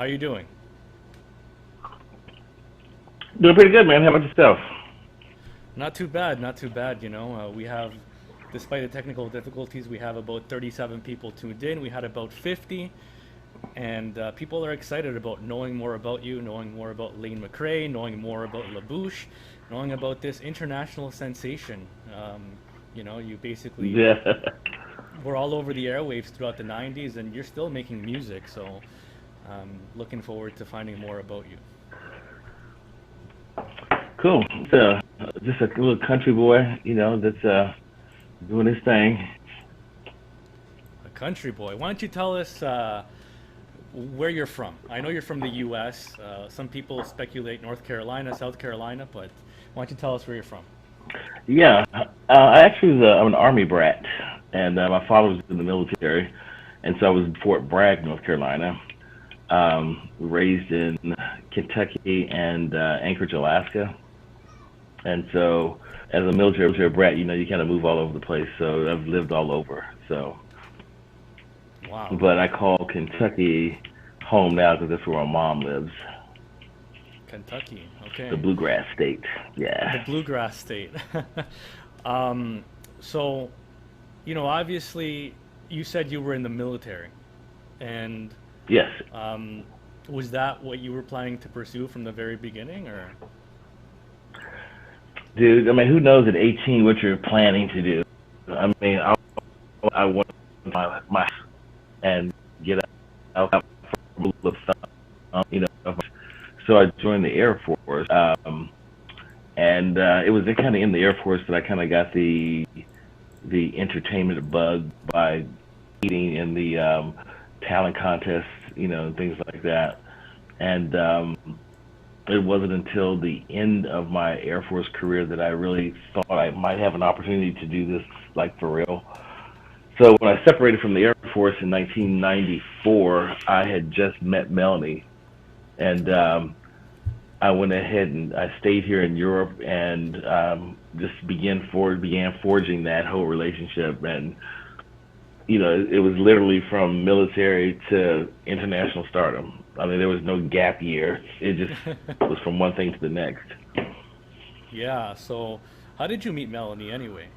How you doing? Doing pretty good, man. How about yourself? Not too bad, not too bad. We have, despite the technical difficulties, we have about 37 people tuned in. We had about 50, and people are excited about knowing more about you, knowing more about Lane McCray, knowing more about Bouche, knowing about this international sensation. You basically Yeah. were all over the airwaves throughout the 90s, and you're still making music, so looking forward to finding more about you. Cool. So, just a little country boy, that's doing his thing. A country boy. Why don't you tell us where you're from? I know you're from the U.S. Some people speculate North Carolina, South Carolina, but why don't you tell us where you're from? Yeah. I'm an Army brat, and my father was in the military, and so I was in Fort Bragg, North Carolina. Raised in Kentucky and Anchorage, Alaska. And so, as a military brat, you kind of move all over the place. So I've lived all over. So, Wow. but I call Kentucky home now because that's where my mom lives, Kentucky. Okay. the bluegrass state. The Yeah. bluegrass state. um, so, obviously, you said you were in the military, and Yes. was that what you were planning to pursue from the very beginning, or? Dude, I mean, who knows at 18 what you're planning to do? I mean, I want my and get out of So I joined the Air Force, and it was kind of in the Air Force that I kind of got the entertainment bug by competing in the talent contests, things like that. And it wasn't until the end of my Air Force career that I really thought I might have an opportunity to do this, like, for real. So when I separated from the Air Force in 1994, I had just met Melanie, and I went ahead and I stayed here in Europe and just began forging that whole relationship. And it was literally from military to international stardom. I mean, there was no gap year. It just was from one thing to the next. Yeah. So, how did you meet Melanie anyway?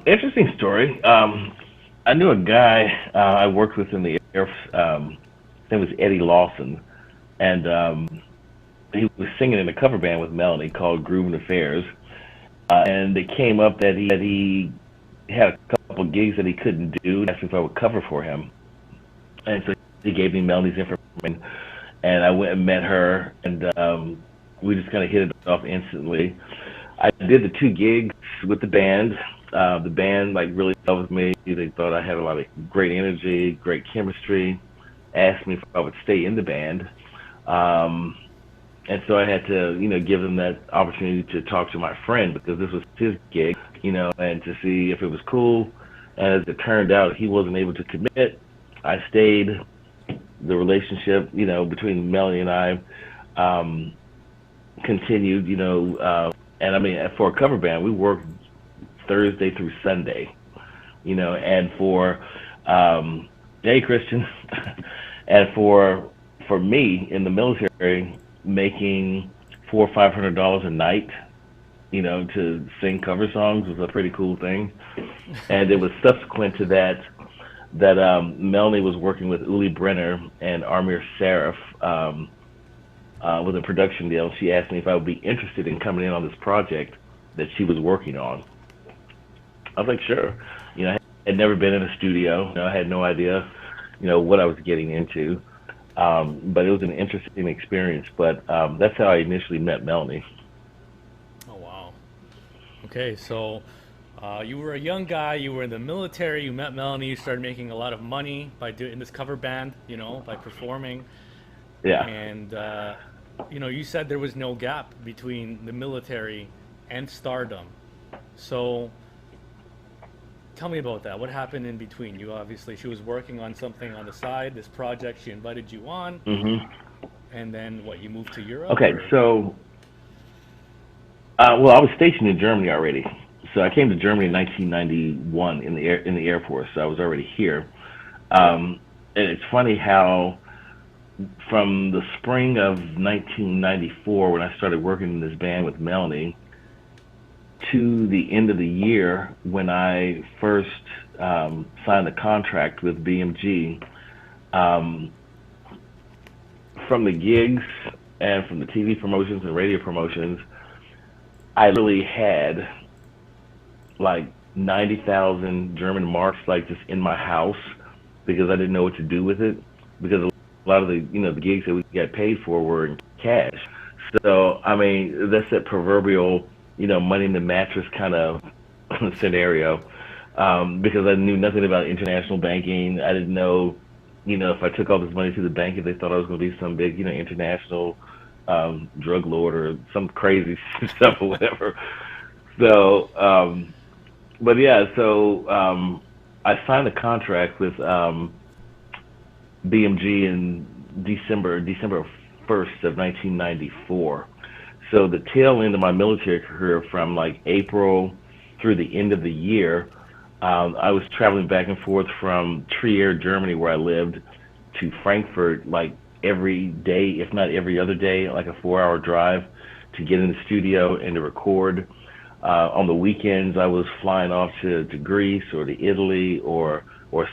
Interesting story. I knew a guy I worked with in the Air Force. His name was Eddie Lawson, and he was singing in a cover band with Melanie called Groovin' Affairs. And it came up that he had a couple gigs that he couldn't do. He asked me if I would cover for him. And so he gave me Melanie's information, and I went and met her, and we just kind of hit it off instantly. I did the 2 gigs with the band. The band really loved me. They thought I had a lot of great energy, great chemistry. Asked me if I would stay in the band. And so I had to, give them that opportunity to talk to my friend because this was his gig, and to see if it was cool. And as it turned out, he wasn't able to commit. I stayed. The relationship, between Melanie and I continued, and I mean, for a cover band, we worked Thursday through Sunday, and for, hey, Christian, and for me in the military, making $400 or $500 a night, to sing cover songs was a pretty cool thing. And it was subsequent to that Melanie was working with Uli Brenner and Amir Sarif with a production deal. She asked me if I would be interested in coming in on this project that she was working on. I was like, sure. I had never been in a studio. I had no idea, what I was getting into. But it was an interesting experience. But that's how I initially met Melanie. Oh, wow. Okay, so you were a young guy, you were in the military, you met Melanie, you started making a lot of money by doing this cover band, by performing. Yeah. And, you said there was no gap between the military and stardom. So tell me about that. What happened in between? She was working on something on the side, this project, she invited you on. Mm-hmm. And then what, you moved to Europe? Okay, or? so, well, I was stationed in Germany already. So I came to Germany in 1991 in the Air Force. So I was already here. and it's funny how from the spring of 1994, when I started working in this band with Melanie, to the end of the year when I first signed the contract with BMG, um, from the gigs and from the TV promotions and radio promotions, I literally had like 90,000 German marks like just in my house because I didn't know what to do with it because a lot of the the gigs that we got paid for were in cash. So I mean that's that proverbial money in the mattress kind of scenario, because I knew nothing about international banking. I didn't know if I took all this money to the bank if they thought I was going to be some big international drug lord or some crazy stuff or whatever. So but yeah, so I signed a contract with BMG in December 1st of 1994. So the tail end of my military career, from like April through the end of the year, I was traveling back and forth from Trier, Germany, where I lived, to Frankfurt like every day, if not every other day, like a 4-hour drive to get in the studio and to record. On the weekends, I was flying off to Greece or to Italy or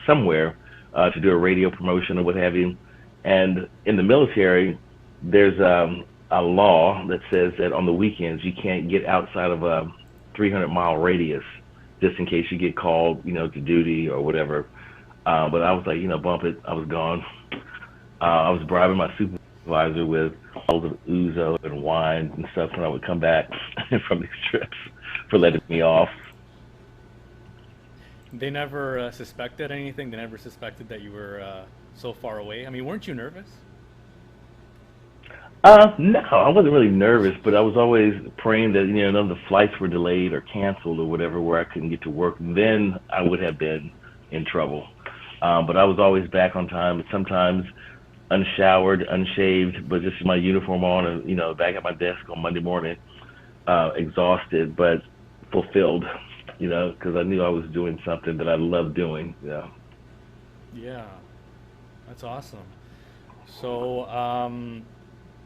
somewhere to do a radio promotion or what have you. And in the military, there's a law that says that on the weekends you can't get outside of a 300-mile radius, just in case you get called, to duty or whatever. But I was like, bump it. I was gone. I was bribing my supervisor with bottles of ouzo and wine and stuff when I would come back from these trips for letting me off. They never suspected anything. They never suspected that you were so far away. I mean, weren't you nervous? No, I wasn't really nervous, but I was always praying that none of the flights were delayed or canceled or whatever, where I couldn't get to work. Then I would have been in trouble. But I was always back on time. Sometimes unshowered, unshaved, but just my uniform on, and back at my desk on Monday morning, exhausted but fulfilled. Because I knew I was doing something that I loved doing. Yeah. Yeah, that's awesome. So,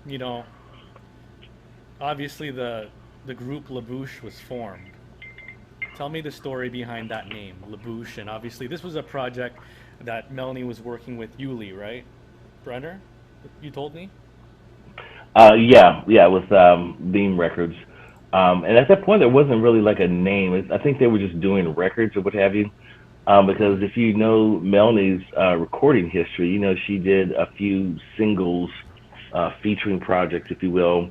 you know, obviously the group La Bouche was formed. Tell me the story behind that name, La Bouche, and obviously this was a project that Melanie was working with Yuli, right? Brenner, you told me? Yeah, with Beam Records. And at that point, there wasn't really like a name. I think they were just doing records or what have you. Because if you know Melanie's recording history, she did a few singles, featuring projects, if you will,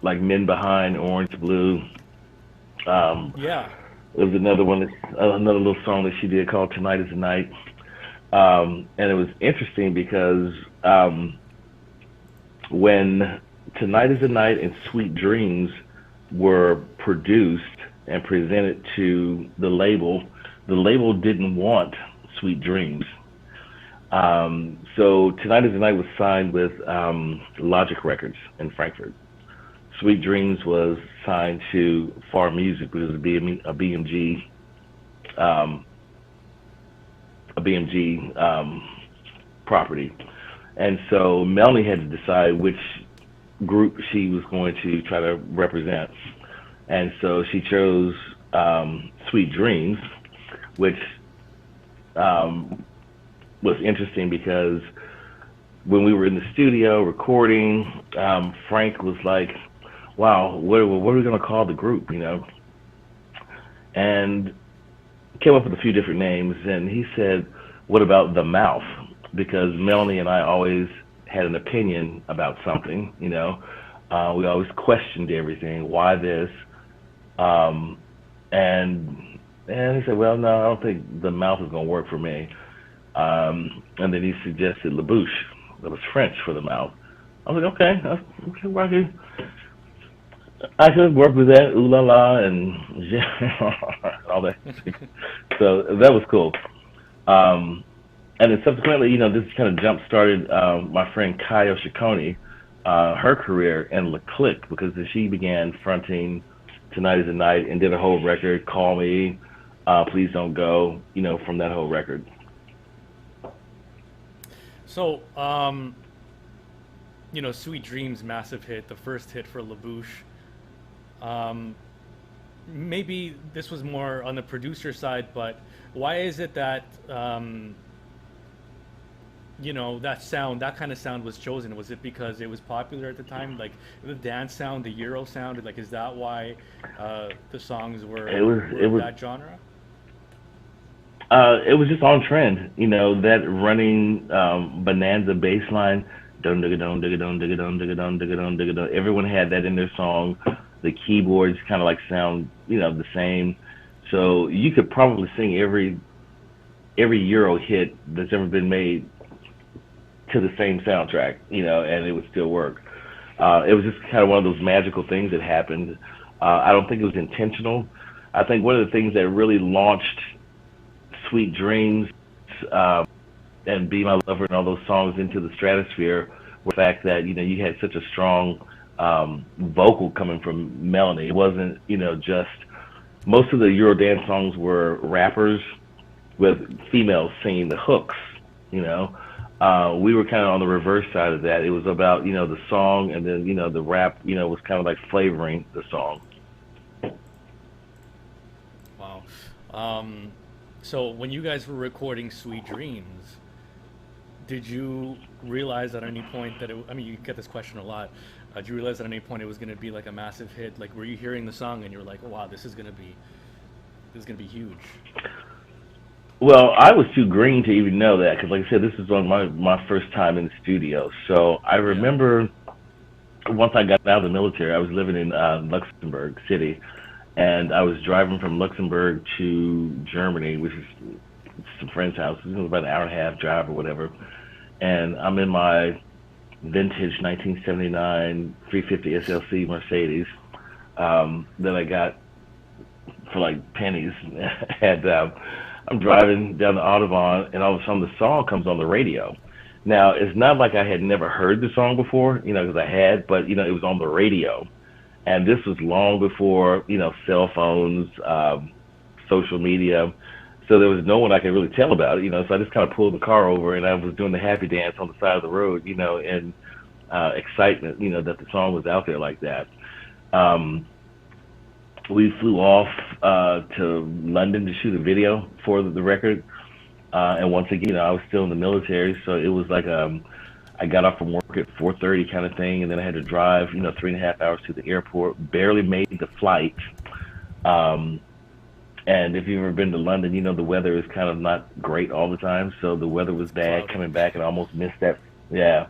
like Men Behind, Orange Blue. Yeah. There was another one, another little song that she did called Tonight is the Night. And it was interesting because when Tonight is the Night and Sweet Dreams were produced and presented to the label didn't want Sweet Dreams. So Tonight is the Night was signed with Logic Records in Frankfurt. Sweet Dreams was signed to Far Music, which was a BMG property. And so Melanie had to decide which group she was going to try to represent. And so she chose Sweet Dreams, which was interesting because when we were in the studio recording, Frank was like, wow, what are we going to call the group, And came up with a few different names, and he said, what about The Mouth? Because Melanie and I always had an opinion about something, we always questioned everything. Why this? And he said, well, no, I don't think The Mouth is going to work for me. And then he suggested La Bouche. That was French for the mouth. I was like, okay, I could work with that, ooh la la, and all that. So that was cool. And then subsequently, this kind of jump started my friend Kayo Shikoni, her career in La Clique, because she began fronting Tonight is the Night and did a whole record, Call Me, Please Don't Go, from that whole record. So, Sweet Dreams, massive hit, the first hit for Bouche. Um, Maybe this was more on the producer side, but why is it that that sound, that kind of sound was chosen? Was it because it was popular at the time, like the dance sound, the Euro sound? Like, is that why the songs It were of was that genre? it was just on trend. That running bonanza bass line. Dun digga dun digga dun digga dun digga dun digga dun digga dun. Everyone had that in their song. The keyboards kind of like sound, the same. So you could probably sing every Euro hit that's ever been made to the same soundtrack, and it would still work. It was just kind of one of those magical things that happened. I don't think it was intentional. I think one of the things that really launched Sweet Dreams and Be My Lover and all those songs into the stratosphere was the fact that you had such a strong vocal coming from Melanie. It wasn't just most of the Eurodance songs were rappers with females singing the hooks. You know, we were kind of on the reverse side of that. It was about the song, and then the rap was kind of like flavoring the song. Wow. So when you guys were recording Sweet Dreams, did you realize at any point that I mean, you get this question a lot. Did you realize at any point it was going to be like a massive hit? Like, were you hearing the song and you were like, "Wow, this is gonna be huge"? Well, I was too green to even know that because, like I said, this was on my first time in the studio. So I Yeah. remember once I got out of the military, I was living in Luxembourg City, and I was driving from Luxembourg to Germany, which is some friend's house. It was about an hour and a half drive or whatever. And I'm in my vintage 1979 350 SLC Mercedes that I got for like pennies. and I'm driving down the Autobahn, and all of a sudden the song comes on the radio. Now, it's not like I had never heard the song before, because I had, but it was on the radio, and this was long before cell phones, social media. So there was no one I could really tell about it, So I just kind of pulled the car over, and I was doing the happy dance on the side of the road, and excitement, that the song was out there like that. Um, we flew off to London to shoot a video for the record, and once again, I was still in the military, so it was like I got off from work at 4:30 kind of thing, and then I had to drive, 3.5 hours to the airport. Barely made the flight. Um, and if you've ever been to London, the weather is kind of not great all the time. So the weather was bad Cloudy. coming back, and I almost missed that. Yeah,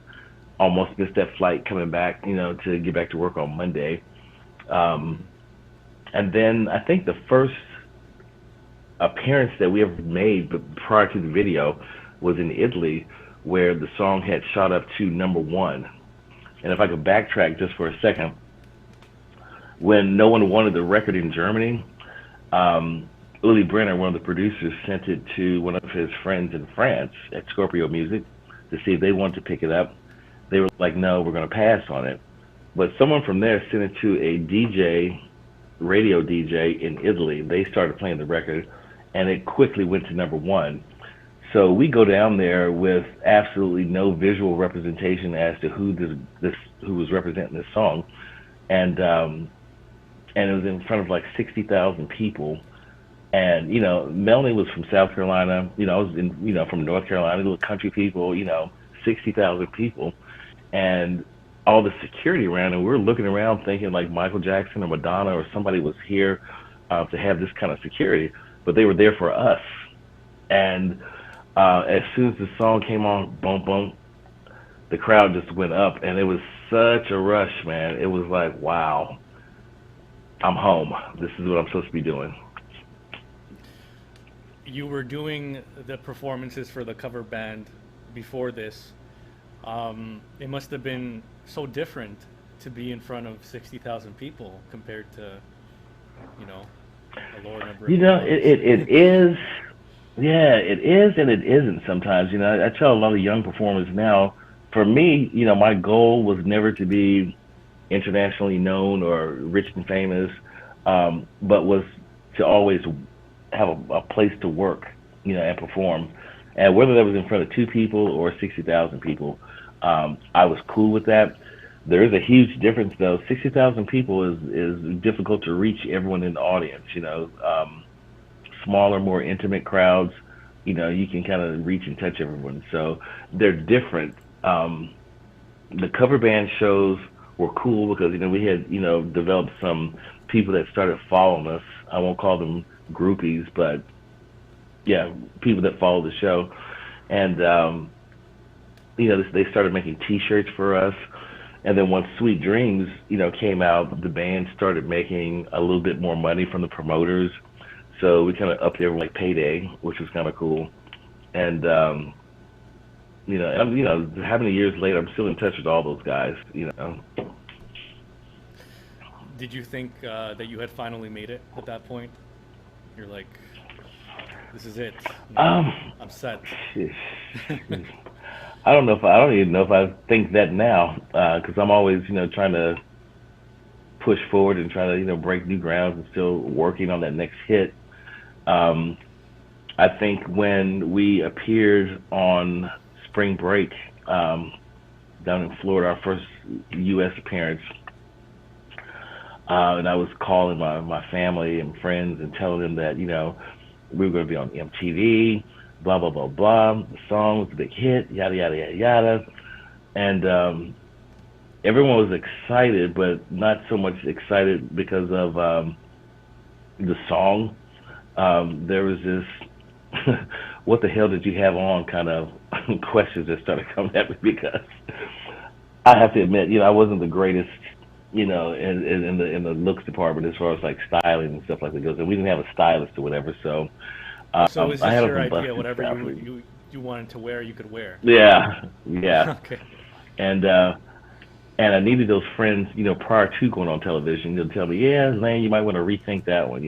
almost missed that flight coming back. To get back to work on Monday. Um, and then I think the first appearance that we ever made, but prior to the video, was in Italy, where the song had shot up to number one. And if I could backtrack just for a second, when no one wanted the record in Germany, Uli Brenner, one of the producers, sent it to one of his friends in France at Scorpio Music to see if they wanted to pick it up. They were like, no, we're going to pass on it. But someone from there sent it to a DJ, radio DJ in Italy. They started playing the record, and it quickly went to number one. So we go down there with absolutely no visual representation as to who was representing this song, and it was in front of like 60,000 people. And Melanie was from South Carolina. I was from North Carolina. Little country people. 60,000 people, and all the security around, and we were looking around thinking like Michael Jackson or Madonna or somebody was here to have this kind of security, but they were there for us. And as soon as the song came on, boom, boom, the crowd just went up, and it was such a rush, man. It was like, wow, I'm home. This is what I'm supposed to be doing. You were doing the performances for the cover band before this. It must have been so different to be in front of 60,000 people compared to, a lower number of people on It is, yeah, it is and it isn't sometimes. I tell a lot of young performers now, for me, my goal was never to be internationally known or rich and famous, but was to always have a place to work, and perform. And whether that was in front of 2 people or 60,000 people, I was cool with that. There is a huge difference, though. 60,000 people is difficult to reach everyone in the audience. Smaller, more intimate crowds, you can kind of reach and touch everyone. So they're different. The cover band shows were cool because we had developed some people that started following us. I won't call them groupies, but yeah, people that follow the show, and they started making T-shirts for us. And then once Sweet Dreams, came out, the band started making a little bit more money from the promoters. So we kind of upped their like payday, which was kind of cool. And how many years later, I'm still in touch with all those guys. Did you think that you had finally made it at that point? You're like, this is it. I'm set. I don't even know if I think that now, because I'm always trying to push forward and try to break new grounds and still working on that next hit. I think when we appeared on Spring Break down in Florida, our first U.S. appearance, and I was calling my family and friends and telling them that we were going to be on MTV, blah blah blah blah. The song was a big hit, yada yada yada yada, and everyone was excited, but not so much excited because of the song. There was this what the hell did you have on kind of questions that started coming at me, because I have to admit, I wasn't the greatest, in the looks department as far as like styling and stuff like that goes. And we didn't have a stylist or whatever, so so was I this had your some idea? busted Whatever stuff. you wanted to wear, you could wear. Yeah, yeah. Okay. And I needed those friends, prior to going on television, to tell me, yeah, Lane, you might want to rethink that one,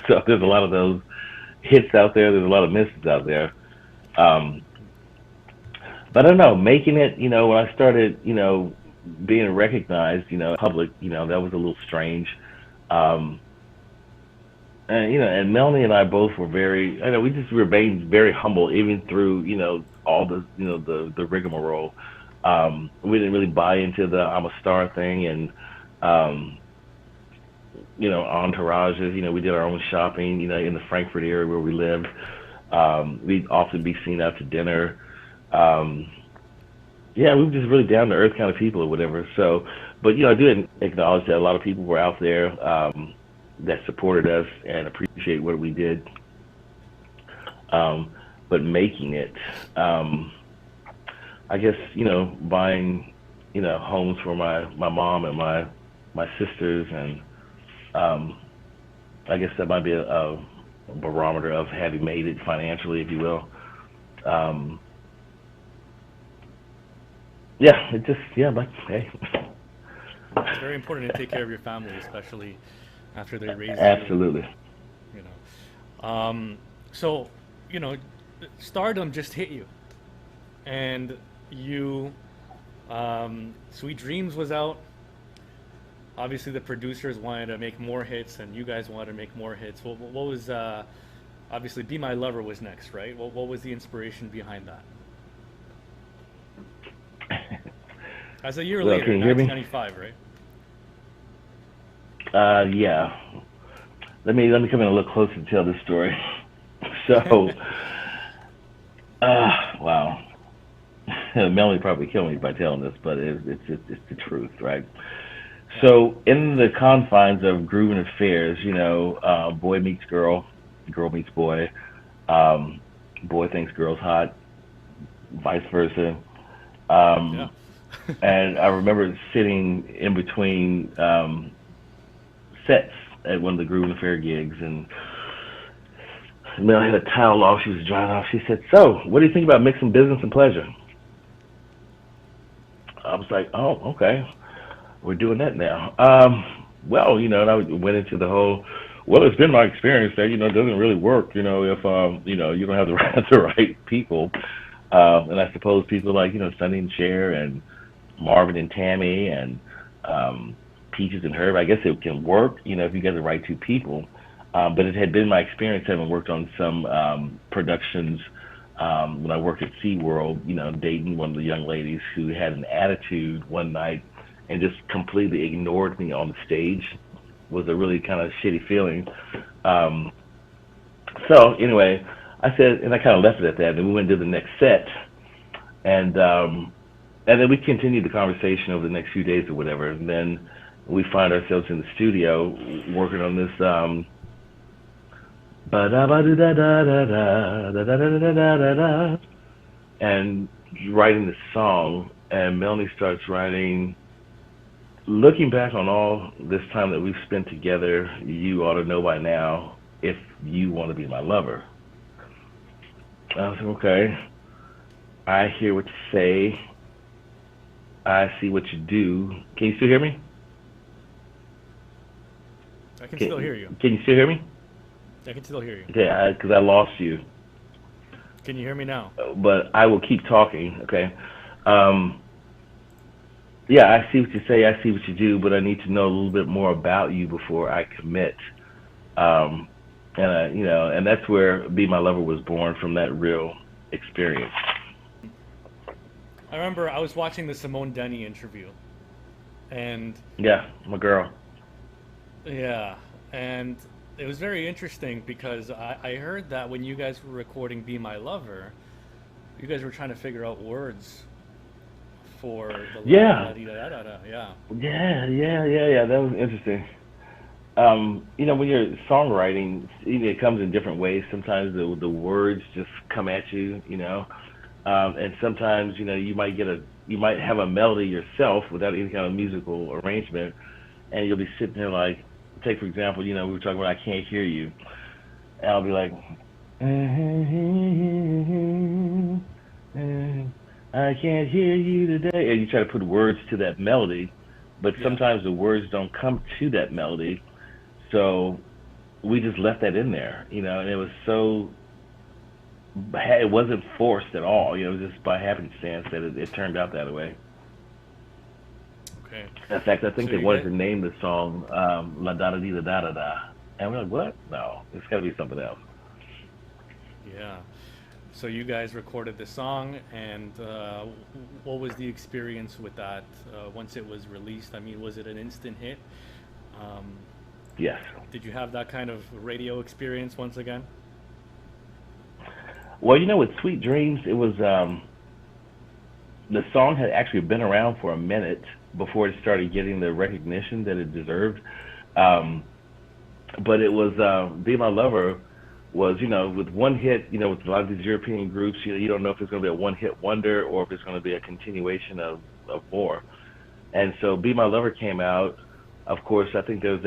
So there's a lot of those hits out there. There's a lot of misses out there. But I don't know, making it, when I started, being recognized, public, that was a little strange. And and Melanie and I both were very, we just remained very humble, even through, all the, the rigmarole. We didn't really buy into the I'm a star thing, and entourages. We did our own shopping, in the Frankfurt area where we lived. We'd often be seen out to dinner. Yeah, we were just really down to earth kind of people or whatever. So, but I do acknowledge that a lot of people were out there that supported us and appreciate what we did. But making it, I guess, buying, homes for my mom and my sisters, and I guess that might be a barometer of having made it financially, if you will. Yeah, it just, but hey. It's very important to take care of your family, especially after they raise you. Absolutely. So, stardom just hit you, and you, Sweet Dreams was out. Obviously, the producers wanted to make more hits, and you guys wanted to make more hits. What was, obviously, Be My Lover was next, right? What was the inspiration behind that? As a year later, can you hear me? 1995, right? Yeah. Let me come in a little closer to tell this story. So, wow. Melanie probably killed me by telling this, but it's the truth, right? So, in the confines of grooving affairs, boy meets girl meets boy, boy thinks girl's hot, vice versa. Yeah. And I remember sitting in between sets at one of the grooving affair gigs, and Mel had a towel off. She was drying off. She said, "So, what do you think about mixing business and pleasure?" I was like, "Oh, okay, we're doing that now." Well, and I went into the whole. Well, it's been my experience that it doesn't really work. If you don't have the right people, and I suppose people like Sonny and Cher and Marvin and Tammy and Peaches and Herb. I guess it can work, if you get the right two people. But it had been my experience having worked on some productions when I worked at SeaWorld, dating one of the young ladies who had an attitude one night and just completely ignored me on the stage. Was a really kind of shitty feeling. Um, so anyway, I said, and I kind of left it at that. And we went to the next set, and then we continued the conversation over the next few days or whatever. And then we find ourselves in the studio working on this and writing this song. And Melanie starts writing, looking back on all this time that we've spent together, you ought to know by now if you want to be my lover. I was like, okay, I hear what you say. I see what you do. Can you still hear me? I can still hear you. Can you still hear me? I can still hear you. Okay, because I lost you. Can you hear me now? But I will keep talking, okay? Yeah, I see what you say, I see what you do, but I need to know a little bit more about you before I commit. And that's where Be My Lover was born, from that real experience. I remember I was watching the Simone Denny interview, and yeah, my girl. Yeah, and it was very interesting because I heard that when you guys were recording Be My Lover, you guys were trying to figure out words for the yeah. Yeah. Yeah. That was interesting. When you're songwriting, it comes in different ways. Sometimes the words just come at you, and sometimes you might have a melody yourself without any kind of musical arrangement, and you'll be sitting there like, take for example, we were talking about I Can't Hear You, and I'll be like, I can't hear you today, and you try to put words to that melody, but sometimes the words don't come to that melody, so we just left that in there, and it was it wasn't forced at all, it was just by happenstance that it turned out that way. Okay. In fact, I think they wanted to name the song La Da Da Dee Da Da Da Da, and we're like, what? No, it's got to be something else. Yeah. So you guys recorded the song, and what was the experience with that once it was released? I mean, was it an instant hit? Yes. Did you have that kind of radio experience once again? Well, with Sweet Dreams, it was the song had actually been around for a minute before it started getting the recognition that it deserved. But it was Be My Lover was, with one hit, with a lot of these European groups, you don't know if it's going to be a one-hit wonder or if it's going to be a continuation of more. And so Be My Lover came out. Of course, I think there's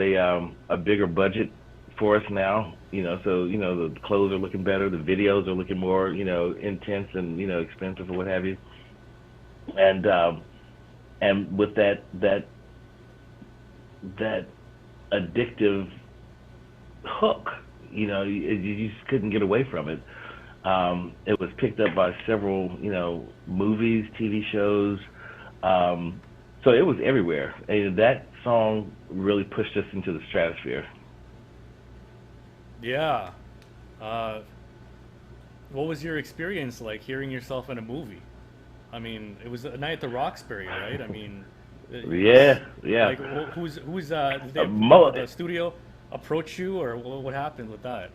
a bigger budget for us now, so, the clothes are looking better, the videos are looking more, intense and, expensive or what have you. And with that addictive hook, you just couldn't get away from it. It was picked up by several, movies, TV shows. So it was everywhere. And that song really pushed us into the stratosphere. Yeah. What was your experience like hearing yourself in a movie? I mean, it was A Night at the Roxbury, right? I mean, yeah. Like, who's did the studio approach you, or what happened with that?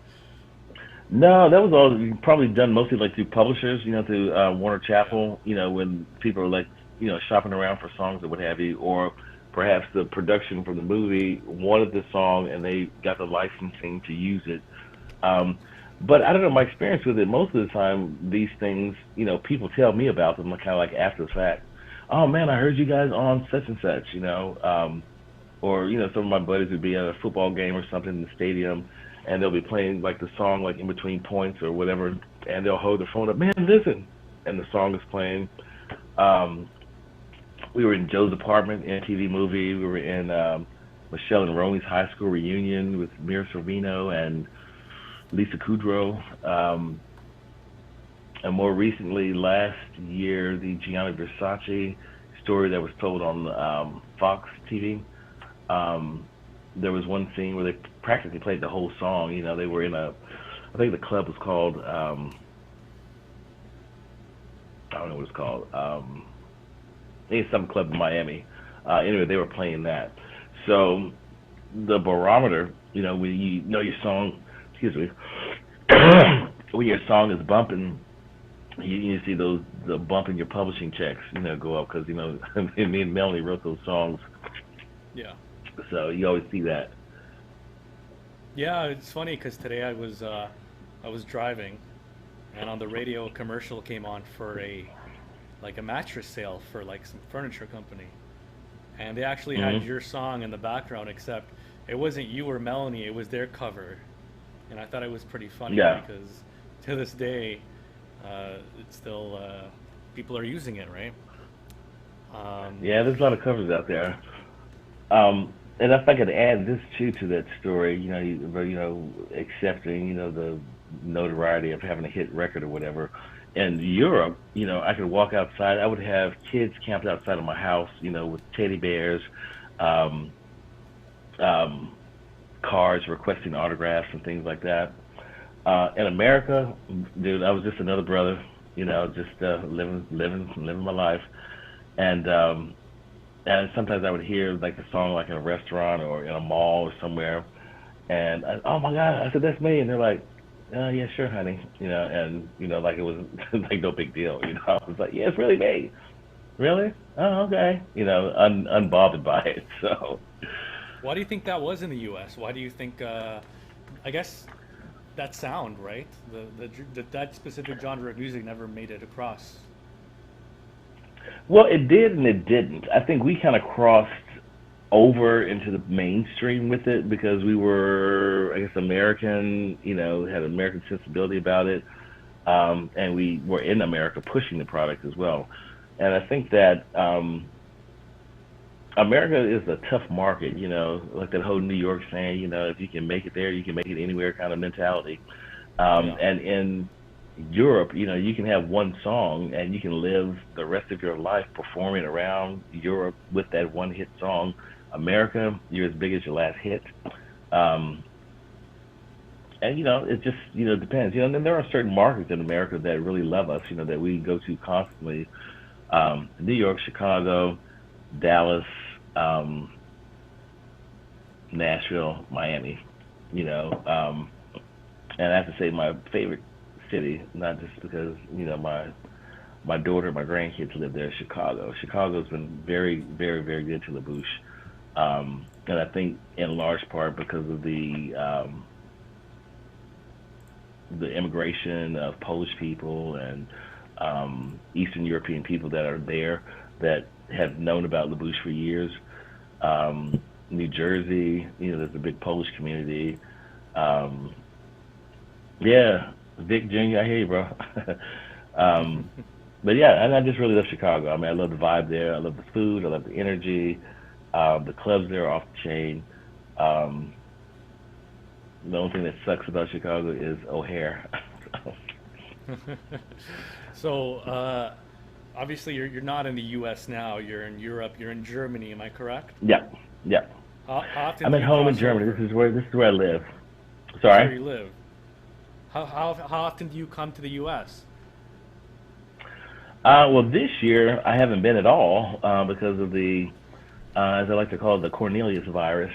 No, that was all probably done mostly like through publishers, through Warner Chappell, when people are like, shopping around for songs or what have you, or perhaps the production from the movie wanted the song and they got the licensing to use it. But I don't know, my experience with it, most of the time, these things, people tell me about them kind of like after the fact. Oh man, I heard you guys on such and such, or, some of my buddies would be at a football game or something in the stadium and they'll be playing like the song like in between points or whatever, and they'll hold their phone up, man, listen, and the song is playing. We were in Joe's Apartment, MTV movie. We were in Michelle and Romy's high school reunion with Mira Sorvino and Lisa Kudrow. And more recently, last year, the Gianni Versace story that was told on Fox TV. There was one scene where they practically played the whole song. They were in I think the club was called I don't know what it's called. It's some club in Miami. Anyway, they were playing that. So the barometer, when you know your song, excuse me, when your song is bumping, you see the bump in your publishing checks, go up because me and Melanie wrote those songs, Yeah. so you always see that. Yeah, it's funny because today I was driving, and on the radio a commercial came on for a mattress sale for like some furniture company, and they actually had Hmm. your song in the background, except it wasn't you or Melanie, it was their cover, and I thought it was pretty funny Yeah, because to this day, it's still people are using it, right? Um, yeah. There's a lot of covers out there. And if I could add this too to that story, accepting, the notoriety of having a hit record or whatever. In Europe, I could walk outside. I would have kids camped outside of my house, with teddy bears, um, um, cards requesting autographs and things like that. In America, dude, I was just another brother, just living my life. And sometimes I would hear like the song like in a restaurant or in a mall or somewhere, and oh my god, I said that's me, and they're like, yeah, sure, honey, and like it was like no big deal, I was like, yeah, it's really me, really, oh okay, unbothered by it. So why do you think that was in the U.S.? Why do you think? I guess that sound, right? That specific genre of music never made it across. well, it did and it didn't. I think we kind of crossed over into the mainstream with it because we were, I guess, American, had an American sensibility about it, and we were in America pushing the product as well. And I think that America is a tough market, like that whole New York saying, if you can make it there, you can make it anywhere kind of mentality. Yeah. And in Europe, you can have one song and you can live the rest of your life performing around Europe with that one hit song. America, you're as big as your last hit. Um, and it just depends. And then there are certain markets in America that really love us. That we go to constantly. New York, Chicago, Dallas, um, Nashville, Miami. You know, um, and I have to say my favorite city, not just because my daughter, my grandkids live there, is Chicago. Chicago's been very, very, very good to the Bouche. And I think in large part because of the immigration of Polish people and Eastern European people that are there that have known about La Bouche for years. New Jersey, there's a big Polish community. Um, yeah, Vic Jr., I hear you, bro. um, but yeah, and I just really love Chicago. I mean, I love the vibe there. I love the food. I love the energy. The clubs there are off the chain. Um, the only thing that sucks about Chicago is O'Hare. So, obviously, you're not in the U.S. now. You're in Europe. You're in Germany. Am I correct? Yeah, yeah. How often I'm do at you home in cross Germany. over? This is where I live. That's where Sorry. you live. How often do you come to the U.S.? Well, this year I haven't been at all because of as I like to call it, the Cornelius virus.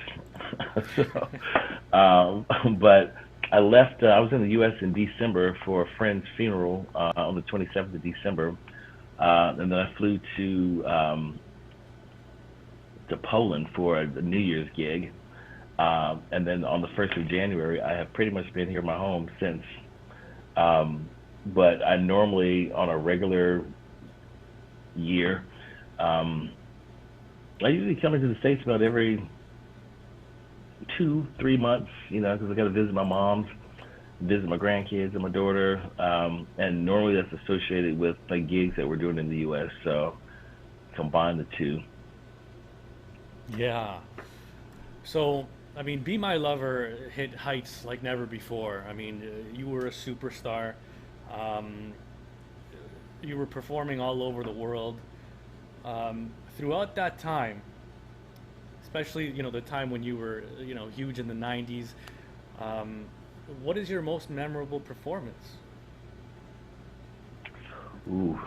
so, but I left. I was in the U.S. in December for a friend's funeral on the 27th of December, and then I flew to Poland for a New Year's gig, and then on the 1st of January I have pretty much been here in my home since. Um, but I normally on a regular year. Um, I usually come into the States about every 2, 3 months, because I got to visit my mom's, visit my grandkids and my daughter, and normally that's associated with like gigs that we're doing in the U.S. So combine the two. Yeah. So, I mean, Be My Lover hit heights like never before. I mean, you were a superstar. Um, you were performing all over the world. Throughout that time, especially, the time when you were, huge in the 90s, um, what is your most memorable performance? Ooh.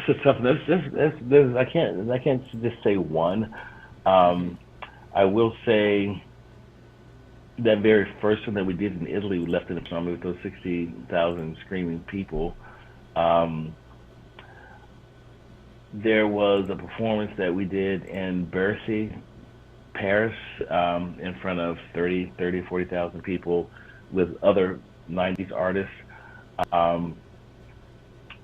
a tough. I can't just say one. Um, I will say that very first one that we did in Italy, we left in the summer with those 60,000 screaming people. Um, there was a performance that we did in Bercy, Paris, in front of 40,000 people with other 90s artists. Um,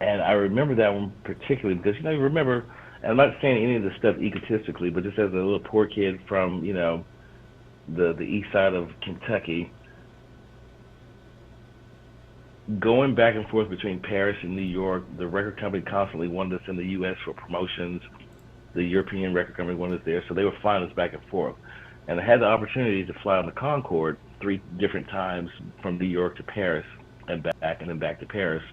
and I remember that one particularly because, you remember, and I'm not saying any of this stuff egotistically, but just as a little poor kid from, the east side of Kentucky, going back and forth between Paris and New York, the record company constantly wanted us in the U.S. for promotions. The European record company wanted us there, so they were flying us back and forth. And I had the opportunity to fly on the Concorde 3 different times from New York to Paris and back, and then back to Paris.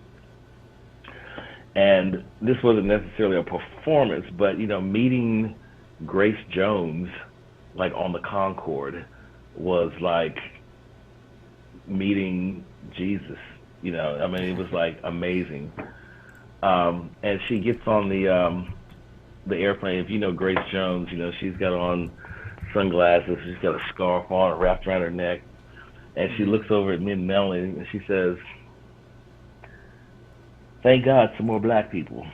And this wasn't necessarily a performance, but meeting Grace Jones like on the Concorde was like meeting Jesus. I mean, it was like amazing. And she gets on the airplane. If you know Grace Jones, she's got on sunglasses, she's got a scarf on wrapped around her neck, and she looks over at me and Melanie and she says, "Thank God, some more black people."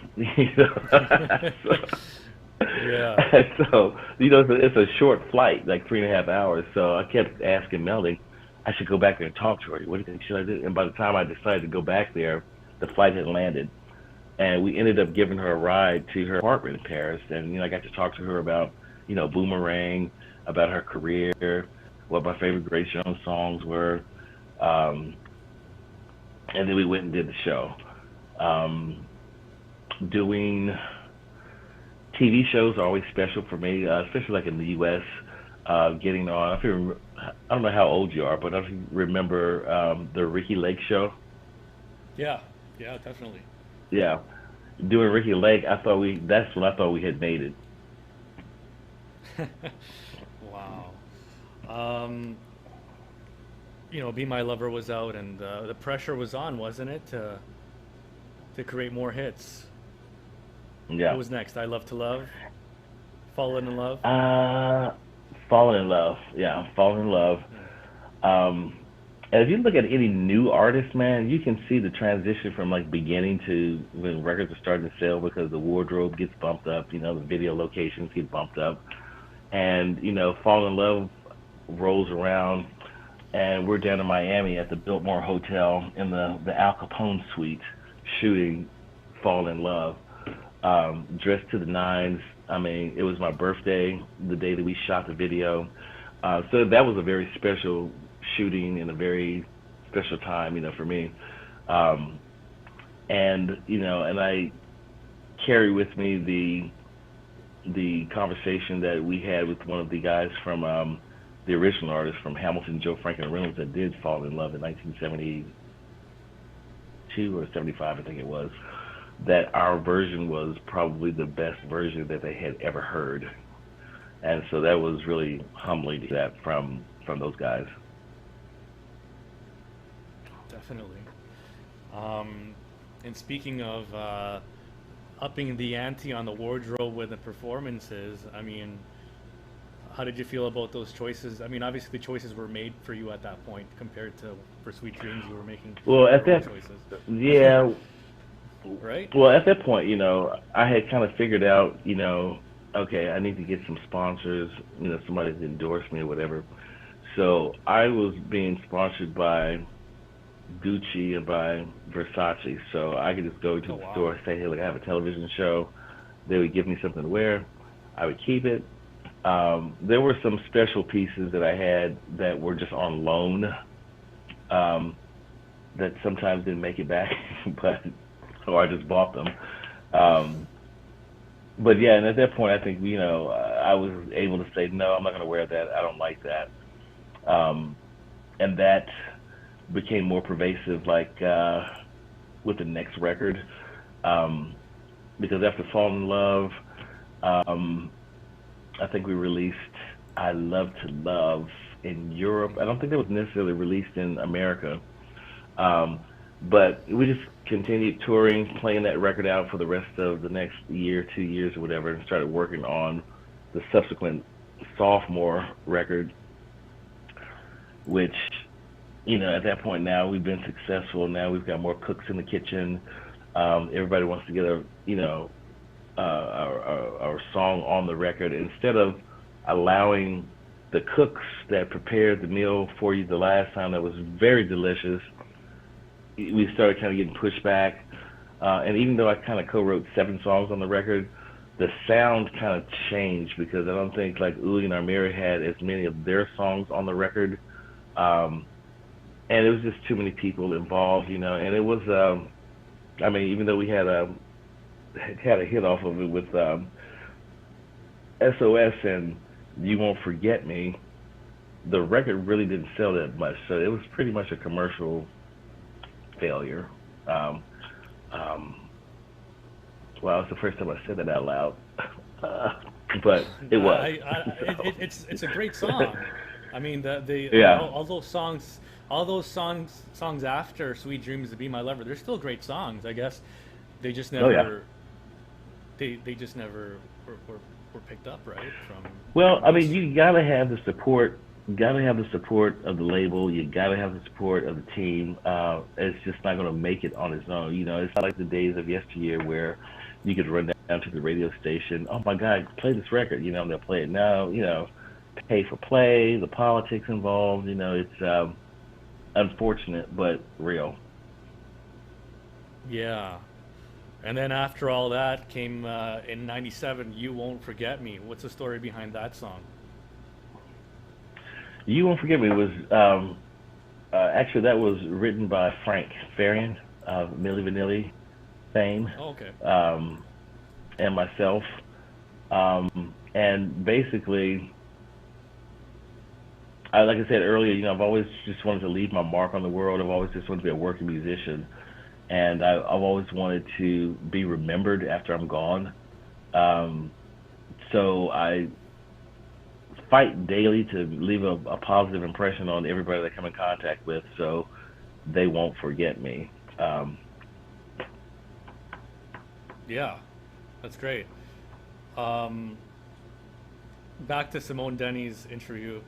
Yeah. And so, it's a short flight, like 3.5 hours. So I kept asking Melanie, I should go back there and talk to her. What do you think should I do? And by the time I decided to go back there, the flight had landed, and we ended up giving her a ride to her apartment in Paris. And I got to talk to her about, Boomerang, about her career, what my favorite Grace Jones songs were, and then we went and did the show. Doing TV shows are always special for me, especially like in the U.S. Getting on. I don't know how old you are, but I don't know if you remember the Ricky Lake show. Yeah, definitely. Yeah, doing Ricky Lake, that's when I thought we had made it. Wow. Um, Be My Lover was out, and the pressure was on, wasn't it, to create more hits? What Yeah. was next? I Love to Love, Fallen in Love. Uh, Falling in love. Yeah, falling in love. Yeah. Um, and if you look at any new artist, man, you can see the transition from like beginning to when records are starting to sell because the wardrobe gets bumped up, the video locations get bumped up, and Fall in Love rolls around, and we're down in Miami at the Biltmore Hotel in the Al Capone suite shooting Fall in Love, dressed to the nines. I mean, it was my birthday the day that we shot the video, so that was a very special shooting and a very special time, for me. Um, and I carry with me the conversation that we had with one of the guys from the original artist from Hamilton, Joe Franklin Reynolds, that did Fall in Love in 1972 or 75, I think it was. That our version was probably the best version that they had ever heard, and so that was really humbling to that from those guys. Definitely. And speaking of upping the ante on the wardrobe with the performances, I mean, how did you feel about those choices? I mean, obviously the choices were made for you at that point compared to for Sweet Dreams, you were making Well, at your own that, choices, yeah, right? well, at that point, I had kind of figured out, okay, I need to get some sponsors, somebody to endorse me or whatever. So I was being sponsored by Gucci and by Versace, so I could just go to Oh, the wow. store and say, hey, look, I have a television show. They would give me something to wear. I would keep it. There were some special pieces that I had that were just on loan, that sometimes didn't make it back, but so I just bought them. Um, but yeah, and at that point, I think I was able to say, no, I'm not going to wear that. I don't like that. Um, and that became more pervasive, like with the next record, um, because after Fall in Love, um, I think we released I Love to Love in Europe. I don't think that was necessarily released in America. Um, But we just continued touring, playing that record out for the rest of the next year, 2 years or whatever, and started working on the subsequent sophomore record, which, at that point now we've been successful. Now we've got more cooks in the kitchen. Everybody wants to get our song on the record. Instead of allowing the cooks that prepared the meal for you the last time that was very delicious, we started kind of getting pushed back. And even though I kind of co-wrote 7 songs on the record, the sound kind of changed because I don't think like Uli and Armira had as many of their songs on the record. And it was just too many people involved, and it was, even though we had a hit off of it with SOS and You Won't Forget Me, the record really didn't sell that much, so it was pretty much a commercial failure. Well, it's the first time I said that out loud, but it was. It's a great song. I mean, Yeah. all those songs after "Sweet Dreams to Be My Lover," they're still great songs. I guess they just never, Oh yeah. they just never were picked up, right? Well, I mean, you gotta have the support. You gotta have the support of the label. You gotta have the support of the team. It's just not gonna make it on its own. It's not like the days of yesteryear where you could run down to the radio station. Oh my God, play this record. And they'll play it now. Pay for play, the politics involved. It's unfortunate but real. Yeah. And then after all that came in '97, "You Won't Forget Me." What's the story behind that song? You Won't Forget Me was actually that was written by Frank Farian of Milli Vanilli fame, Oh, okay. and myself. And basically, like I said earlier, I've always just wanted to leave my mark on the world. I've always just wanted to be a working musician, and I've always wanted to be remembered after I'm gone. So I fight daily to leave a positive impression on everybody that I come in contact with, so they won't forget me. Yeah, that's great. Um, Back to Simone Denny's interview.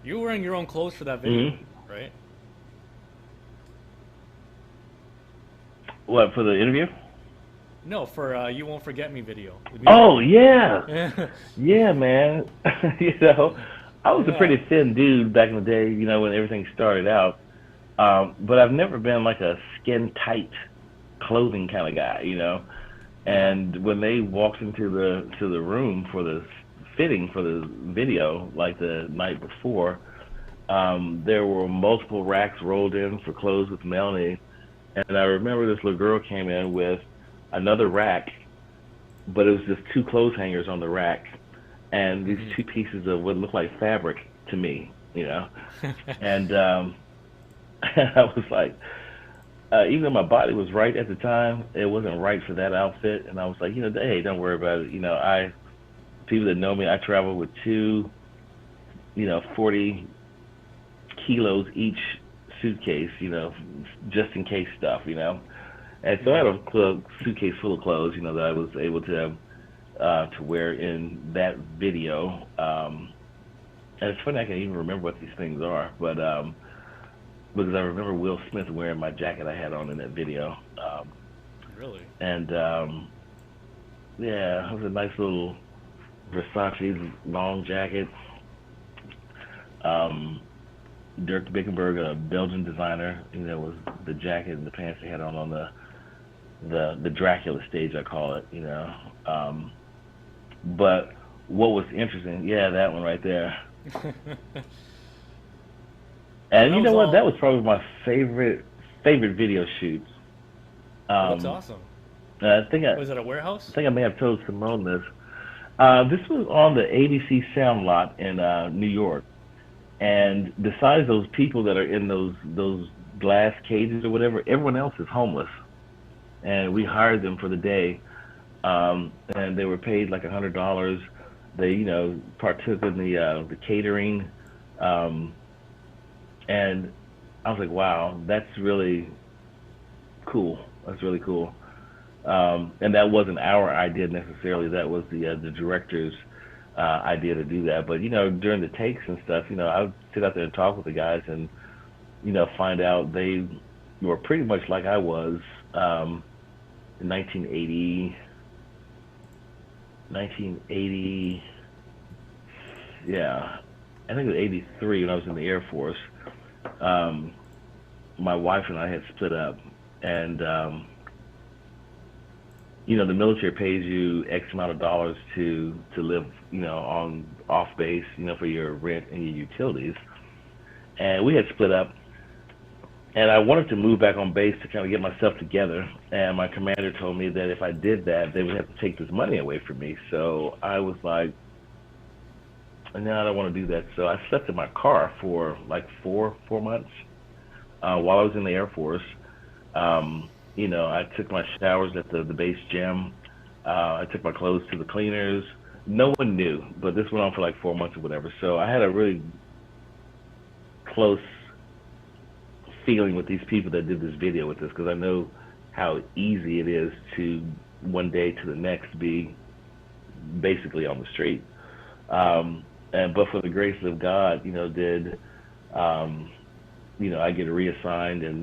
You were wearing your own clothes for that video, Mhm. right? What, for the interview? No, for "You Won't Forget Me" video. The Oh music yeah, video. yeah, man. I was a Yeah. pretty thin dude back in the day, when everything started out. But I've never been like a skin tight clothing kind of guy. Uh-huh. And when they walked into the room for the fitting for the video, like the night before, there were multiple racks rolled in for clothes with Melanie, and I remember this little girl came in with another rack, but it was just 2 clothes hangers on the rack, and these Hmm. 2 pieces of what looked like fabric to me. And I was like, even though my body was right at the time, it wasn't right for that outfit, and I was like, hey, don't worry about it. People that know me, I travel with 2, 40 kilos each suitcase, just in case stuff. And so I had Yeah. a suitcase full of clothes, that I was able to wear in that video. And it's funny I can't even remember what these things are, but because I remember Will Smith wearing my jacket I had on in that video. Really? And yeah, it was a nice little Versace long jacket. Um, Dirk Bickenberg, a Belgian designer, was the jacket and the pants they had on the Dracula stage, I call it. But what was interesting, yeah, that one right there. So And that you was know what? That all. was probably my favorite video shoot. Oh, that's Um, awesome. I think I, Was it a I warehouse? think I may have told Simone this. This was on the ABC Sound Lot in New York, and besides those people that are in those glass cages or whatever, everyone else is homeless, and we hired them for the day, and they were paid like $100. They partook in the catering, um, and I was like, wow, that's really cool. That's really cool. And that wasn't our idea necessarily. That was the director's idea to do that. But during the takes and stuff, I would sit out there and talk with the guys, and find out they were pretty much like I was in 1980. 1980, yeah, I think it was 83 when I was in the Air Force. My wife and I had split up, and the military pays you X amount of dollars to live, on off base, for your rent and your utilities. And we had split up, and I wanted to move back on base to kind of get myself together. And my commander told me that if I did that, they would have to take this money away from me. So I was like, no, I don't want to do that. So I slept in my car for like four months while I was in the Air Force. I took my showers at the base gym. I took my clothes to the cleaners. No one knew, but this went on for like 4 months or whatever. So I had a really close feeling with these people that did this video with us, because I know how easy it is to one day to the next be basically on the street. But for the grace of God, I get reassigned, and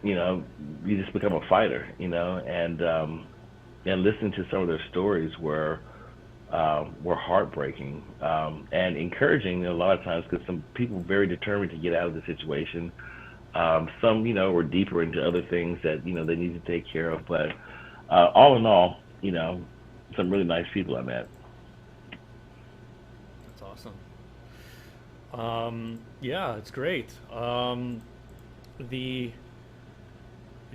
you just become a fighter, and listening to some of their stories were heartbreaking, and encouraging a lot of times, because some people were very determined to get out of the situation. Some, were deeper into other things that, they need to take care of. But all in all, some really nice people I met. That's awesome. Yeah, it's great. The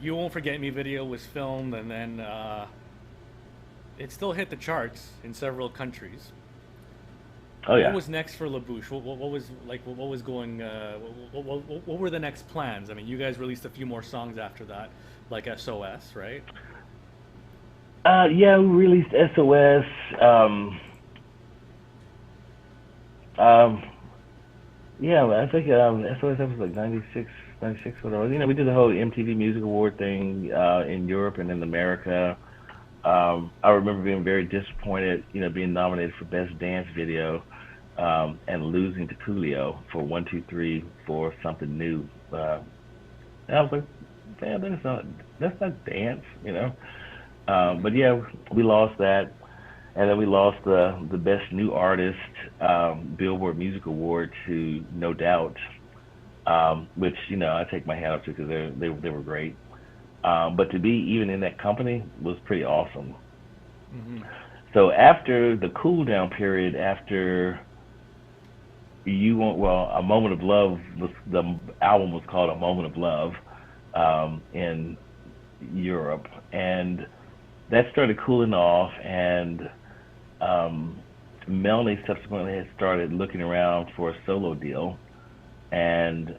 You Won't Forget Me video was filmed, and then it still hit the charts in several countries. Oh yeah. What was next for Bouche? What was like? What was going? What were the next plans? I mean, you guys released a few more songs after that, like SOS, right? Yeah, we released SOS. Yeah, I think SOS was like 96, whatever. We did the whole MTV Music Award thing in Europe and in America. I remember being very disappointed, being nominated for Best Dance Video, and losing to Coolio for 1, 2, 3, 4 something new. And I was like, man, that's not dance, But yeah, we lost that, and then we lost the Best New Artist Billboard Music Award to No Doubt, which I take my hat off to, because they were great. But to be even in that company was pretty awesome. Mm-hmm. So after the cool down period, after A Moment of Love, the album was called A Moment of Love in Europe, and that started cooling off, and Melanie subsequently had started looking around for a solo deal, and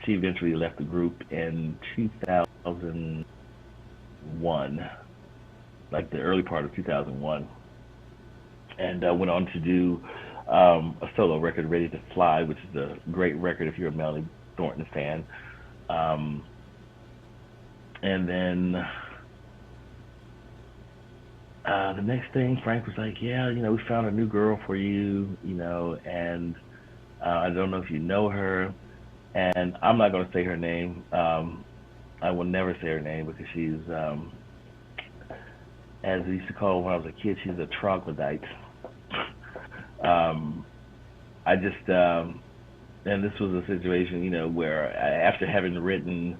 she eventually left the group in 2001, like the early part of 2001, and went on to do a solo record, Ready to Fly, which is a great record if you're a Melanie Thornton fan. And then the next thing, Frank was like, yeah, we found a new girl for you, and I don't know if you know her, and I'm not going to say her name. I will never say her name, because she's, as we used to call her when I was a kid, she's a troglodyte. I just, and this was a situation, where after having written,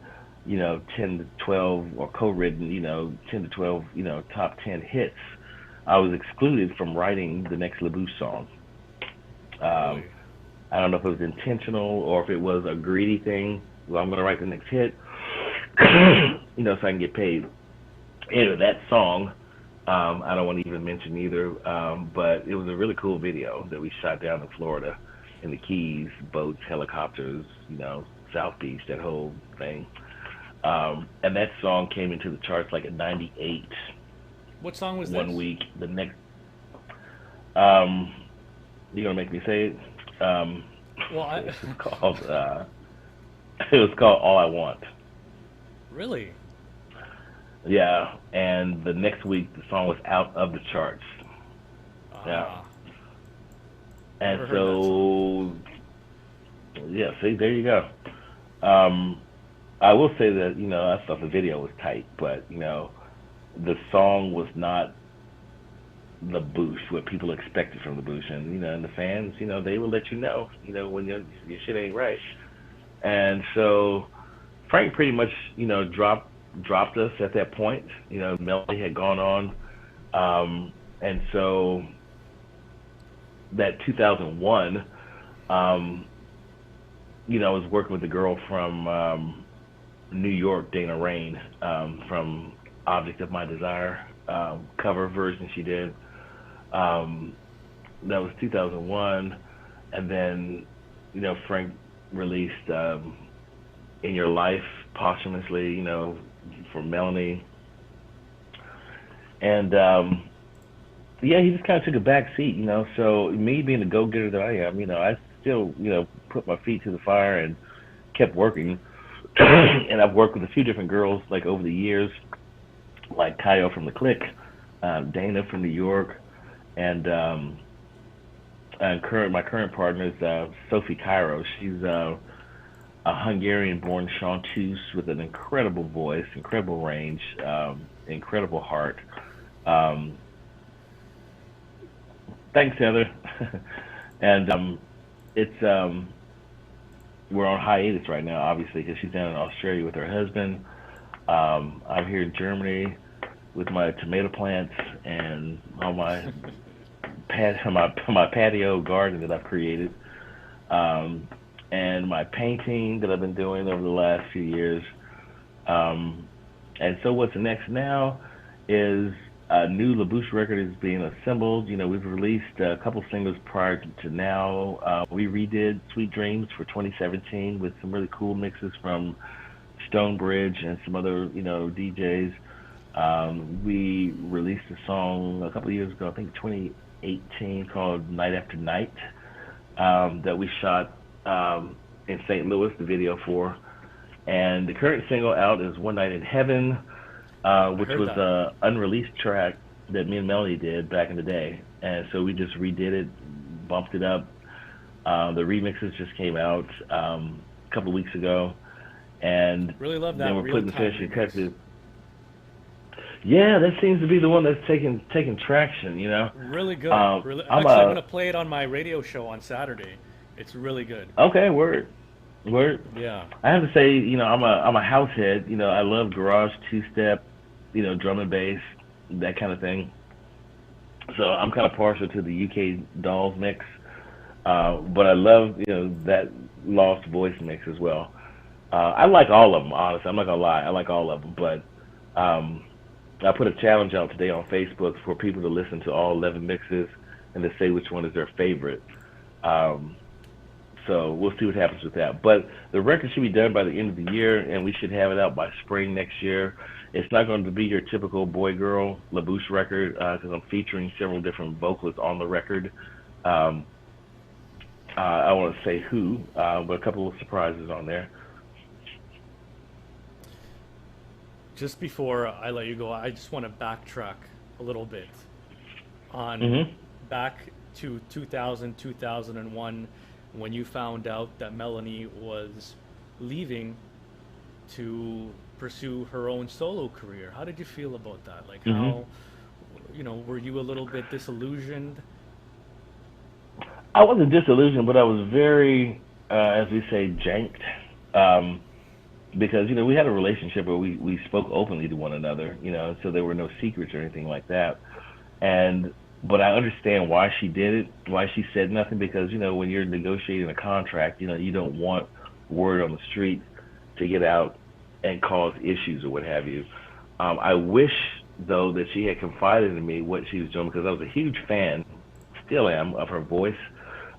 10 to 12, or co-written, 10 to 12, top 10 hits, I was excluded from writing the next Bouche song. Really? I don't know if it was intentional or if it was a greedy thing. Well, I'm going to write the next hit, so I can get paid. Anyway, that song, I don't want to even mention either, but it was a really cool video that we shot down in Florida, in the Keys, boats, helicopters, South Beach, that whole thing. And that song came into the charts like at 98. What song was one this? week. The next, you're gonna make me say it. Well, It was called All I Want. Really? Yeah, and the next week the song was out of the charts. Yeah, Ah, and never heard that song. so yeah, see, there you go. Um, I will say that I thought the video was tight, but the song was not the Bouche what people expected from the Bouche, and and the fans, they will let when your shit ain't right. And so Frank pretty much, dropped us at that point. Melody had gone on, and so that 2001, um, I was working with a girl from New York, Dana Rain, from Object of My Desire cover version she did. Um, that was 2001, and then Frank released In Your Life posthumously, for Melanie, and yeah, he just kind of took a back seat, So me being the go-getter that I am, I still put my feet to the fire and kept working, and I've worked with a few different girls like over the years, like Kyle from the Click, Dana from New York, and my current partner is Sophie Cairo. She's a Hungarian-born chanteuse with an incredible voice, incredible range, incredible heart. Um, Thanks, Heather. And it's we're on hiatus right now, obviously, because she's down in Australia with her husband. I'm here in Germany with my tomato plants and all my patio garden that I've created, um, and my painting that I've been doing over the last few years. Um, and so what's next now is a new LaBouche record is being assembled. We've released a couple singles prior to now. We redid Sweet Dreams for 2017 with some really cool mixes from Stonebridge and some other, DJs. We released a song a couple of years ago, I think 2018, called Night After Night, that we shot in St. Louis, the video for. And the current single out is One Night in Heaven, I which heard was that. a unreleased track that me and Melanie did back in the day. And so we just redid it, bumped it up. The remixes just came out a couple of weeks ago, and Really love then that we're real putting the time finishing remix. touches. Yeah, that seems to be the one that's taking traction. Really good. Really. I'm Actually, I'm a gonna play it on my radio show on Saturday. It's really good. okay word. Yeah. I have to say, I'm a house head. I love garage two step, drum and bass, that kind of thing. So I'm kind of partial to the UK Dolls mix, but I love that Lost Voice mix as well. I like all of them, honestly. I'm not gonna lie, I like all of them. But um, I put a challenge out today on Facebook for people to listen to all 11 mixes and to say which one is their favorite. Um, so we'll see what happens with that. But the record should be done by the end of the year, and we should have it out by spring next year. It's not going to be your typical boy girl LaBouche record because I'm featuring several different vocalists on the record. Um, I won't say who, but a couple of surprises on there. Just before I let you go, I just want to backtrack a little bit on Hmm. back to 2000, 2001, when you found out that Melanie was leaving to pursue her own solo career. How did you feel about that? Like, Hmm. how, were you a little bit disillusioned? I wasn't disillusioned, but I was very, as we say, janked. Um, because we had a relationship where we spoke openly to one another, so there were no secrets or anything like that. And but I understand why she did it, why she said nothing, because when you're negotiating a contract, you don't want word on the street to get out and cause issues or what have you. I wish though that she had confided in me what she was doing, because I was a huge fan, still am, of her voice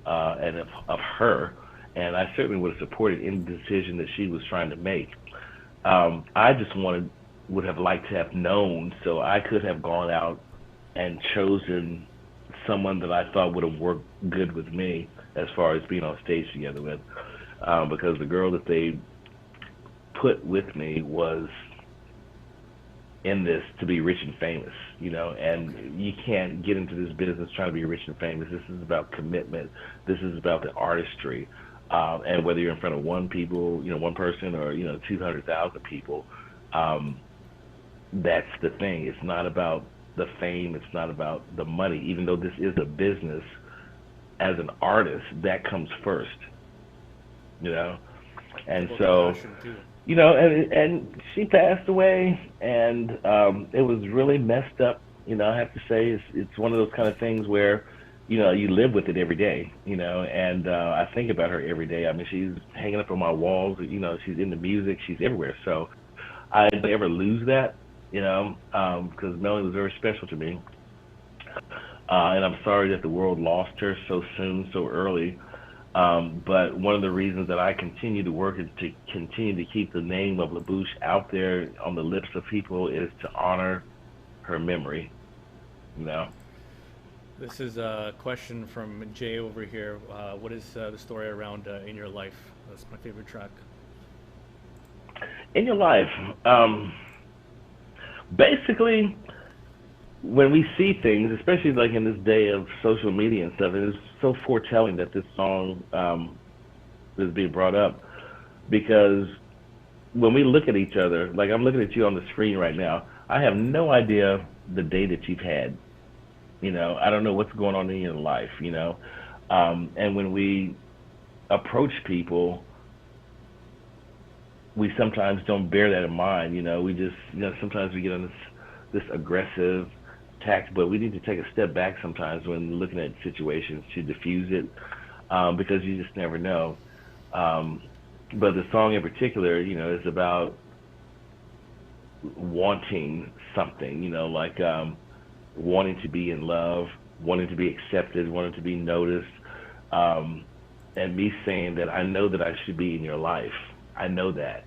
and of her, and I certainly would have supported any decision that she was trying to make. I just would have liked to have known, so I could have gone out and chosen someone that I thought would have worked good with me as far as being on stage together with. Because the girl that they put with me was in this to be rich and famous, you know, and Okay. you can't get into this business trying to be rich and famous. This is about commitment. This is about the artistry. And whether you're in front of one person or, 200,000 people, um, that's the thing. It's not about the fame. It's not about the money, even though this is a business. As an artist, that comes first, you know? It's And about the so, passion too. and she passed away, and it was really messed up. I have to say, it's one of those kind of things where, you live with it every day. And I think about her every day. I mean, she's hanging up on my walls. She's into music. She's everywhere. So I didn't ever lose that. Because Melanie was very special to me. And I'm sorry that the world lost her so soon, so early. But one of the reasons that I continue to work is to continue to keep the name of LaBouche out there on the lips of people is to honor her memory. You know, This is a question from Jay over here. What is the story around In Your Life? That's my favorite track. in your life, basically, when we see things, especially like in this day of social media and stuff, it is so foretelling that this song is being brought up because when we look at each other, like I'm looking at you on the screen right now, I have no idea the day that you've had. I don't know what's going on in your life. And when we approach people, we sometimes don't bear that in mind. We just, sometimes we get on this aggressive tact, but we need to take a step back sometimes when looking at situations to diffuse it, because you just never know. But the song in particular, is about wanting something, like wanting to be in love, wanting to be accepted, wanting to be noticed, and me saying that I know that I should be in your life. I know that,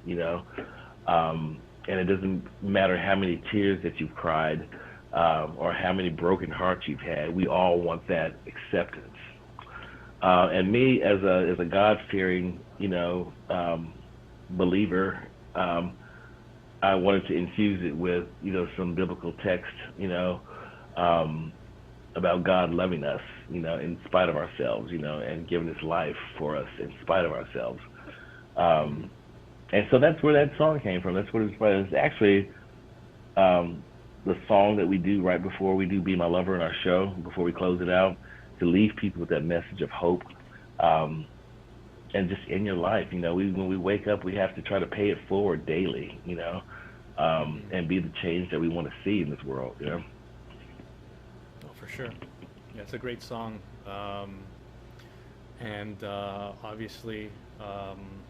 and it doesn't matter how many tears that you've cried, or how many broken hearts you've had. We all want that acceptance. And me, as a God fearing, believer, I wanted to infuse it with, some biblical text, um, about God loving us, in spite of ourselves, and giving His life for us in spite of ourselves. Mm-hmm. Um, and so that's where that song came from. That's what it's from. It's actually um, the song that we do right before we do "Be My Lover" in our show, before we close it out, to leave people with that message of hope. Um, and just in your life, when we wake up, we have to try to pay it forward daily, Mm-hmm. and be the change that we want to see in this world. Oh, for sure. Yeah, it's a great song. And obviously, um,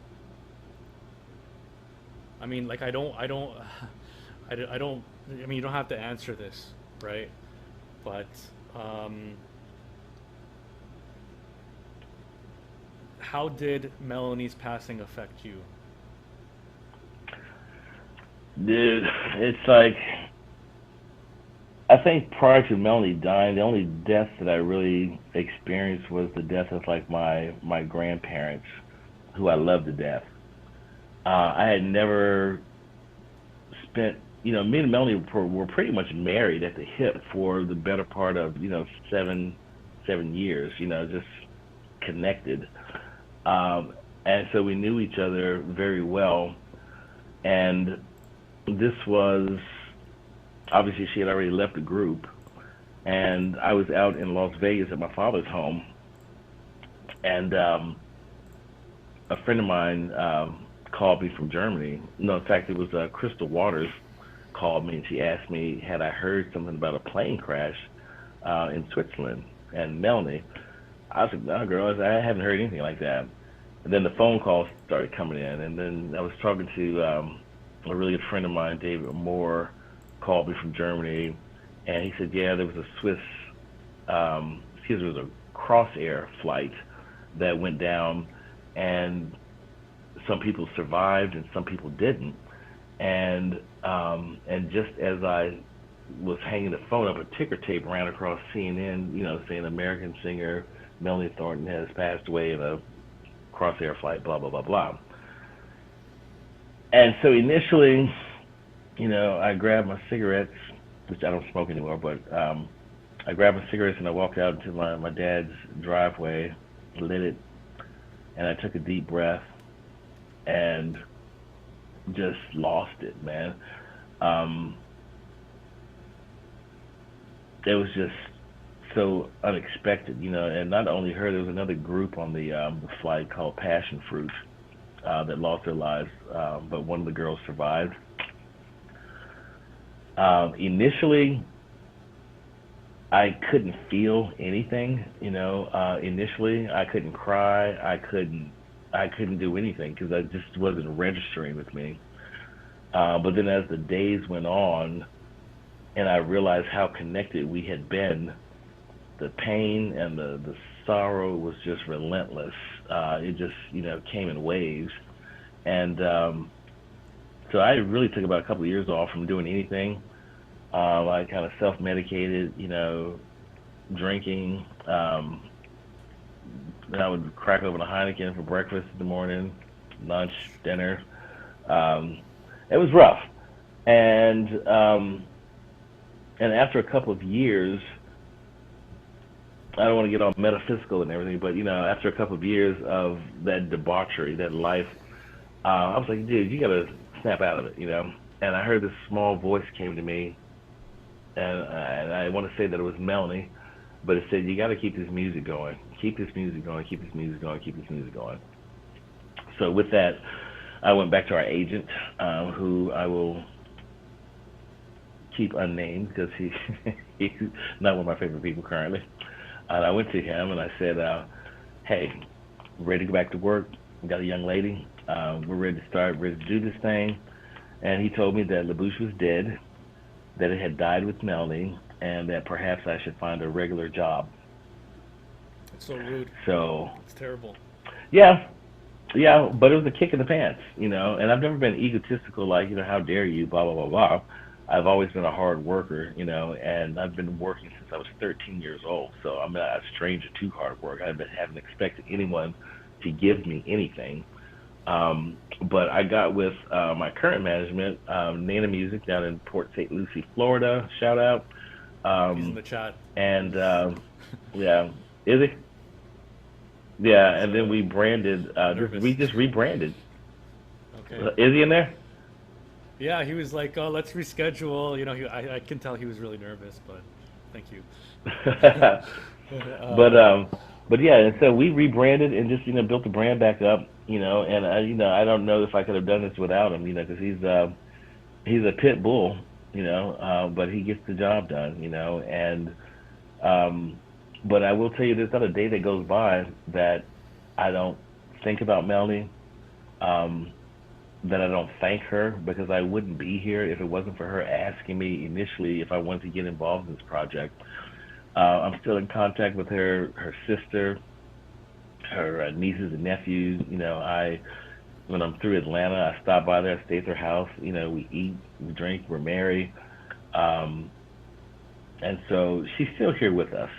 I mean, like, I don't, I mean, you don't have to answer this, right? But um, how did Melanie's passing affect you? Dude, it's like I think prior to Melanie dying, the only death that I really experienced was the death of like my grandparents, who I loved to death. I had never spent, me and Melanie were pretty much married at the hip for the better part of, 7 years, just connected. And so we knew each other very well. And this was obviously she had already left the group, and I was out in Las Vegas at my father's home, and a friend of mine called me from Germany. No, in fact, it was Crystal Waters called me, and she asked me had I heard something about a plane crash in Switzerland and Melanie. I was like, no, girl, I haven't heard anything like that. And then the phone calls started coming in, and then I was talking to a really good friend of mine, David Moore, called me from Germany, and he said, yeah, there was a Swiss, excuse me, there was a Crossair flight that went down, and some people survived and some people didn't. And just as I was hanging the phone up, a ticker tape ran across CNN, saying American singer Melanie Thornton has passed away in a Crossair flight, blah blah blah blah. And so initially, I grabbed my cigarettes, which I don't smoke anymore, but I grabbed my cigarettes and I walked out into my dad's driveway, lit it, and I took a deep breath and just lost it, man. Um, it was just so unexpected, and not only her, there was another group on the flight called Passion Fruit that lost their lives, but one of the girls survived. Initially, I couldn't feel anything, initially, I couldn't cry, I couldn't do anything because I just wasn't registering with me. But then as the days went on, and I realized how connected we had been, the pain and the sorrow was just relentless. It just, came in waves. And so I really took about a couple of years off from doing anything. I kind of self-medicated, drinking. Then I would crack open a Heineken for breakfast in the morning, lunch, dinner. Um, it was rough. And after a couple of years, I don't want to get all metaphysical and everything, but after a couple of years of that debauchery, that life, I was like, dude, you gotta snap out of it, And I heard this small voice came to me, and I want to say that it was Melanie, but it said, you got to keep this music going, keep this music going, keep this music going, keep this music going. So with that, I went back to our agent, who I will keep unnamed because he's not one of my favorite people currently. And I went to him and I said, hey, ready to go back to work. We got a young lady. We're ready to start, ready to do this thing. And he told me that LaBouche was dead, that it had died with Melanie, and that perhaps I should find a regular job. It's so rude. So, It's terrible. yeah, yeah, but it was a kick in the pants, and I've never been egotistical like, how dare you, blah, blah, blah, blah. I've always been a hard worker, and I've been working since I was 13 years old. So I'm not a stranger to hard work. Haven't expected anyone to give me anything. But I got with my current management, Nana Music down in Port St. Lucie, Florida. Shout out. He's in the chat. And yeah, is he? Yeah, and then we branded. Nervous. We just rebranded. Okay. Is he in there? Yeah, he was like, "Oh, let's reschedule." I can tell he was really nervous, but thank you. but Uh, but yeah, and so we rebranded and just built the brand back up, and I don't know if I could have done this without him, because he's a pit bull, but he gets the job done, and but I will tell you, there's not a day that goes by that I don't think about Melanie, um, that I don't thank her, because I wouldn't be here if it wasn't for her asking me initially if I wanted to get involved in this project. I'm still in contact with her sister, her nieces and nephews. When I'm through Atlanta, I stop by there, I stay at their house. We eat, we drink, we're merry, um, and so she's still here with us,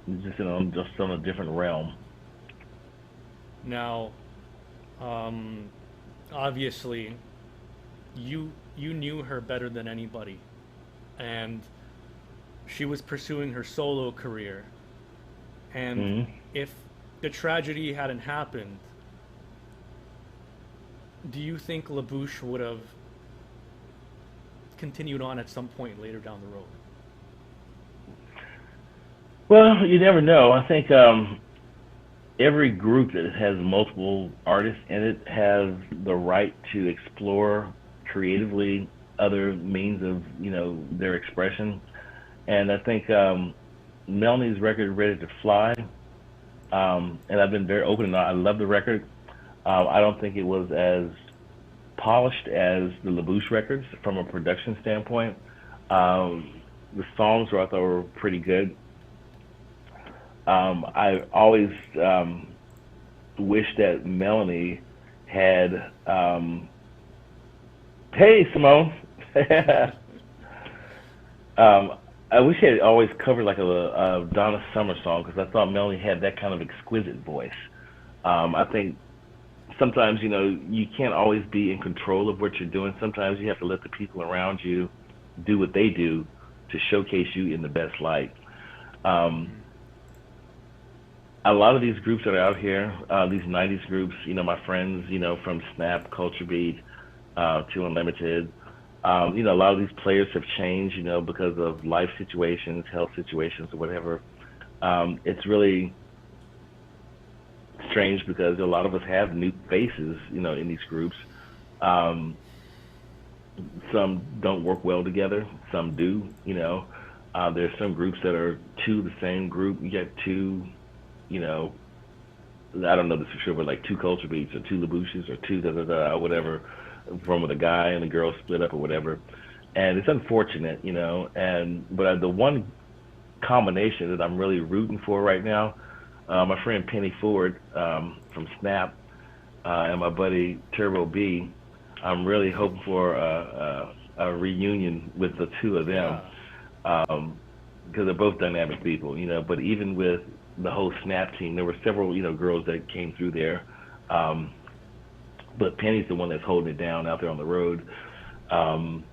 just just on a different realm. Now, um, obviously, you knew her better than anybody, and she was pursuing her solo career. And Hmm. if the tragedy hadn't happened, do you think LaBouche would have continued on at some point later down the road? Well, you never know. I think every group that has multiple artists in it has the right to explore creatively other means of their expression. And I think Melanie's record, Ready to Fly, and I've been very open and I love the record. I don't think it was as polished as the LaBouche records from a production standpoint. The songs I thought were pretty good. I always wish that Melanie had. Hey, Simone. I wish she had always covered like a Donna Summer song, because I thought Melanie had that kind of exquisite voice. I think sometimes, you can't always be in control of what you're doing. Sometimes you have to let the people around you do what they do to showcase you in the best light. Um, Mm-hmm. a lot of these groups that are out here, these '90s groups, my friends, from Snap, Culture Beat, to Unlimited, a lot of these players have changed, because of life situations, health situations, or whatever. It's really strange because a lot of us have new faces, in these groups. Um, some don't work well together, some do, there's some groups that are two the same group. You get two, you know, I don't know this for sure, but like two culture beats or two Bouches or two da da da Yeah. whatever, from with a guy and a girl split up or whatever. And it's unfortunate, And but the one combination that I'm really rooting for right now, my friend Penny Ford from Snap and my buddy Turbo B, I'm really hoping for a reunion with the two of them Yeah. um, because they're both dynamic people, But even with the whole Snap team, there were several, girls that came through there. Um, but Penny's the one that's holding it down out there on the road. Um,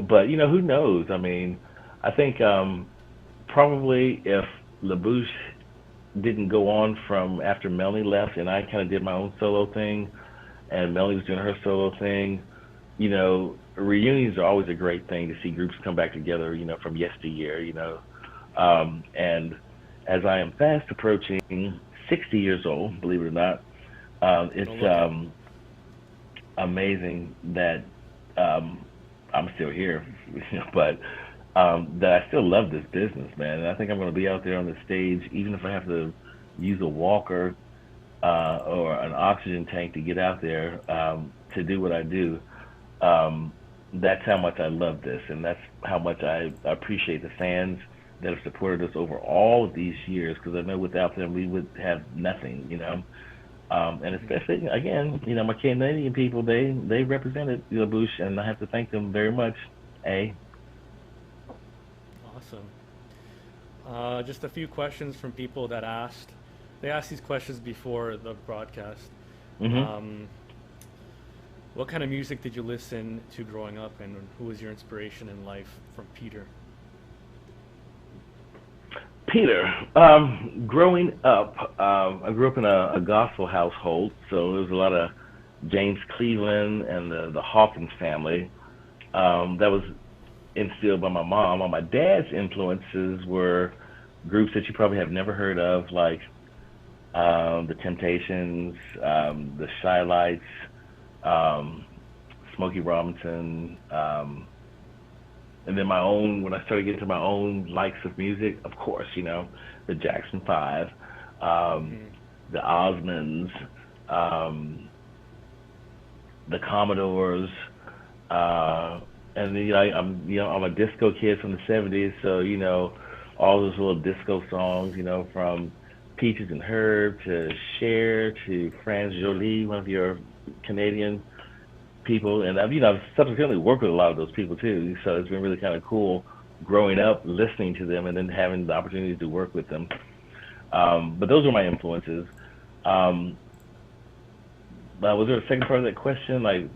but who knows? I mean, I think probably if LaBouche didn't go on from after Melanie left, and I kind of did my own solo thing, and Melanie was doing her solo thing. Reunions are always a great thing to see groups come back together. From yesteryear. And as I am fast approaching 60 years old, believe it or not, Don't it's look it. amazing that um, I'm still here, but that I still love this business, man. And I think I'm going to be out there on the stage, even if I have to use a walker or an oxygen tank to get out there to do what I do. Um, that's how much I love this, and that's how much I appreciate the fans that have supported us over all of these years. Because I know without them, we would have nothing. And Hmm. especially again, my Canadian people, they represented Bush, and I have to thank them very much. A. Awesome. Just a few questions from people that asked. They asked these questions before the broadcast. hmm Um, what kind of music did you listen to growing up, and who was your inspiration in life? From Peter. Peter, growing up, I grew up in a gospel household, so there was a lot of James Cleveland and the Hawkins family. That was instilled by my mom. On my dad's influences were groups that you probably have never heard of, like the Temptations, the Shy Lights, um, Smokey Robinson, and then my own. When I started getting to my own likes of music, of course, the Jackson Five, um, Hmm. the Osmonds, um, the Commodores, uh, and then, I'm a disco kid from the '70s, so all those little disco songs, from Peaches and Herb to Cher to France Jolie, one of your Canadian people, and I've subsequently worked with a lot of those people too. So it's been really kind of cool growing up, listening to them, and then having the opportunity to work with them. But those are my influences. Um, was there a second part of that question, like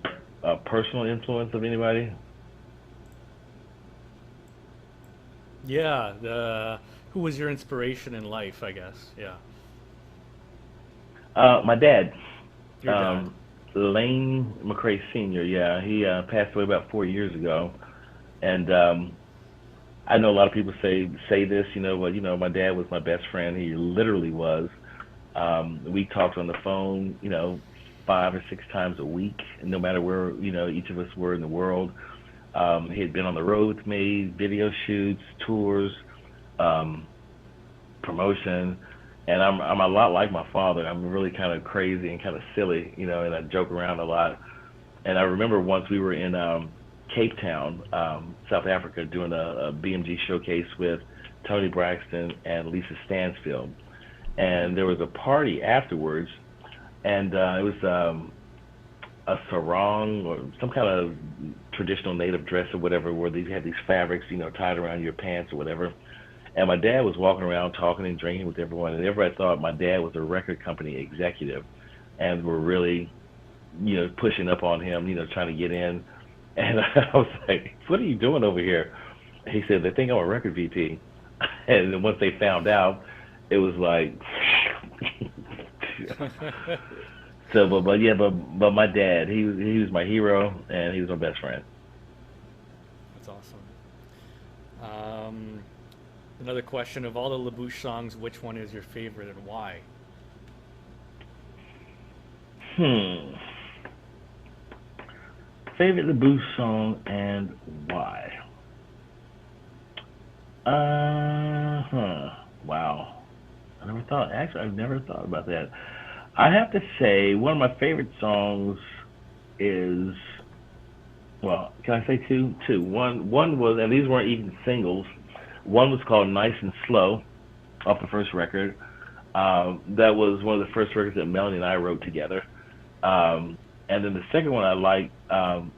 a personal influence of anybody? Yeah. The Who was your inspiration in life? I guess. Yeah. My dad, Your dad. um, Lane McCray Sr. Yeah, he passed away about 4 years ago, and I know a lot of people say this. Well, my dad was my best friend. He literally was. We talked on the phone, 5 or 6 times a week, no matter where each of us were in the world. He had been on the road with me, video shoots, tours, um, promotion, and I'm a lot like my father. I'm really kind of crazy and kind of silly, and I joke around a lot. And I remember once we were in Cape Town, South Africa, doing a BMG showcase with Tony Braxton and Lisa Stansfield, Hmm. and there was a party afterwards, and it was a sarong or some kind of traditional native dress or whatever, where they had these fabrics, tied around your pants or whatever. And my dad was walking around talking and drinking with everyone, and everybody thought my dad was a record company executive. and were really, pushing up on him, trying to get in. And I was like, "What are you doing over here?" He said, "They think I'm a record VP." And then once they found out, it was like, so, but my dad, he was my hero, and he was my best friend. That's awesome. Another question: of all the LaBouche songs, which one is your favorite and why? Hmm. Favorite LaBouche song and why? Wow. I've never thought about that. I have to say, one of my favorite songs is, well, can I say two? Two. One was, and these weren't even singles. One was called Nice and Slow, off the first record. That was one of the first records that Melanie and I wrote together. And then the second one I liked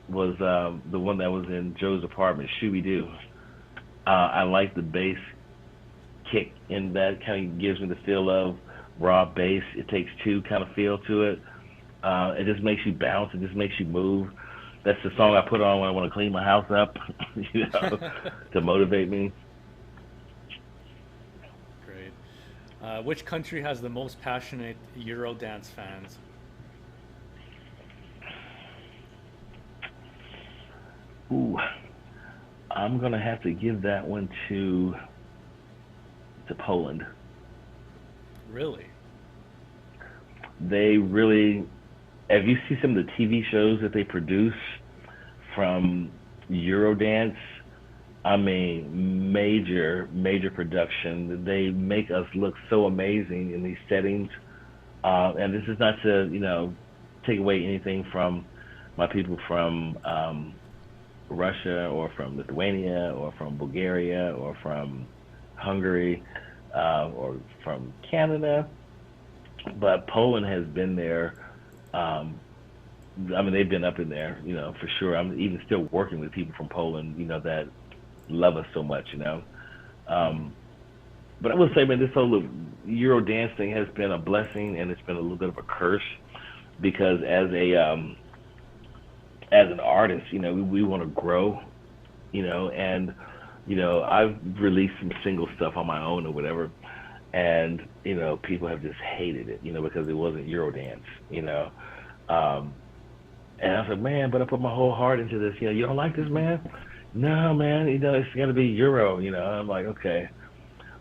was the one that was in Joe's apartment, Shooby Doo. I like the bass kick in that. Kind of gives me the feel of raw bass. It takes two kind of feel to it. It just makes you bounce. It just makes you move. That's the song I put on when I want to clean my house up, to motivate me. Great. Which country has the most passionate Eurodance fans? Ooh, I'm gonna have to give that one to Poland. Really? They really, if you see some of the TV shows that they produce from Eurodance, I mean, major production. They make us look so amazing in these settings. And this is not to, take away anything from my people from Russia or from Lithuania or from Bulgaria or from Hungary or from Canada, but Poland has been there. I mean, they've been up in there, for sure. I'm even still working with people from Poland, that love us so much. But I will say, man, this whole Euro dance thing has been a blessing, and it's been a little bit of a curse because as an artist, we want to grow, and I've released some single stuff on my own or whatever, and people have just hated it, because it wasn't Eurodance, and I was like, man, but I put my whole heart into this. You don't like this, man? No, man, it's got to be Euro. I'm like, okay.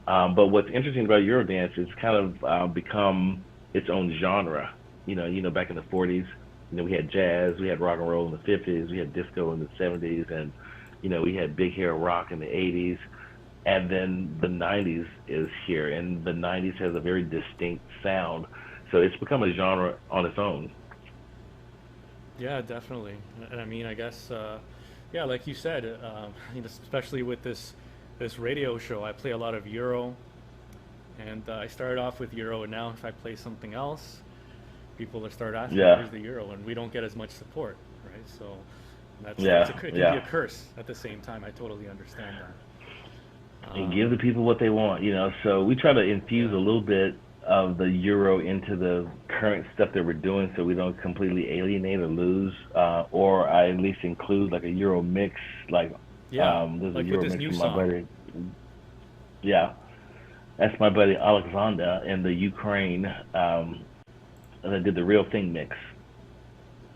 But what's interesting about Eurodance is kind of become its own genre. Back in the 40s, we had jazz, we had rock and roll in the 50s, we had disco in the 70s, and we had big hair rock in the 80s, and then the 90s is here, and the 90s has a very distinct sound, so it's become a genre on its own. Yeah, definitely. And I mean, I guess, yeah, like you said, especially with this radio show, I play a lot of Euro, and I started off with Euro, and now if I play something else, people will start asking, Yeah, "Where's the Euro?" And we don't get as much support, right? So yeah, it can be yeah. a curse at the same time. I totally understand that. And give the people what they want, So we try to infuse Yeah, a little bit of the Euro into the current stuff that we're doing, so we don't completely alienate or lose, or I at least include like a Euro mix, like yeah, there's a like with Euro this mix new from my song. buddy. Yeah, that's my buddy Alexander in the Ukraine, and I did the real thing mix.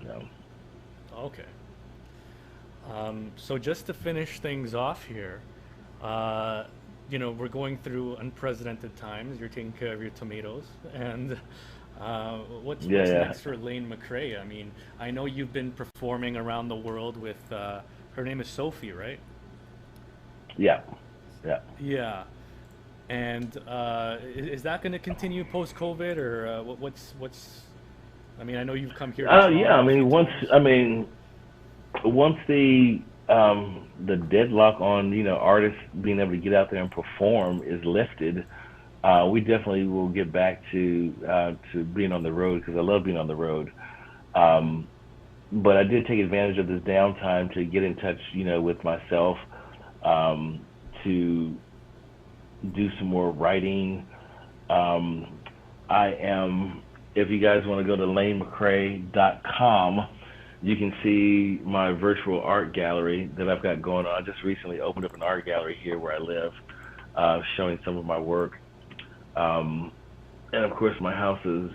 You know. Okay. So just to finish things off here, uh, we're going through unprecedented times. You're taking care of your tomatoes, and Yeah, what's yeah, next for Lane McCray? I mean, I know you've been performing around the world with her name is Sophie, right? yeah, yeah. Yeah. And is that going to continue post COVID, or what's? I mean, I know you've come here to Yeah. I Toronto a few mean, times. once the deadlock on artists being able to get out there and perform is lifted, we definitely will get back to being on the road because I love being on the road. Um, but I did take advantage of this downtime to get in touch, with myself, um, to do some more writing. Um, I am if you guys want to go to lanemccray.com, you can see my virtual art gallery that I've got going on. I just recently opened up an art gallery here where I live, showing some of my work. And of course, my house is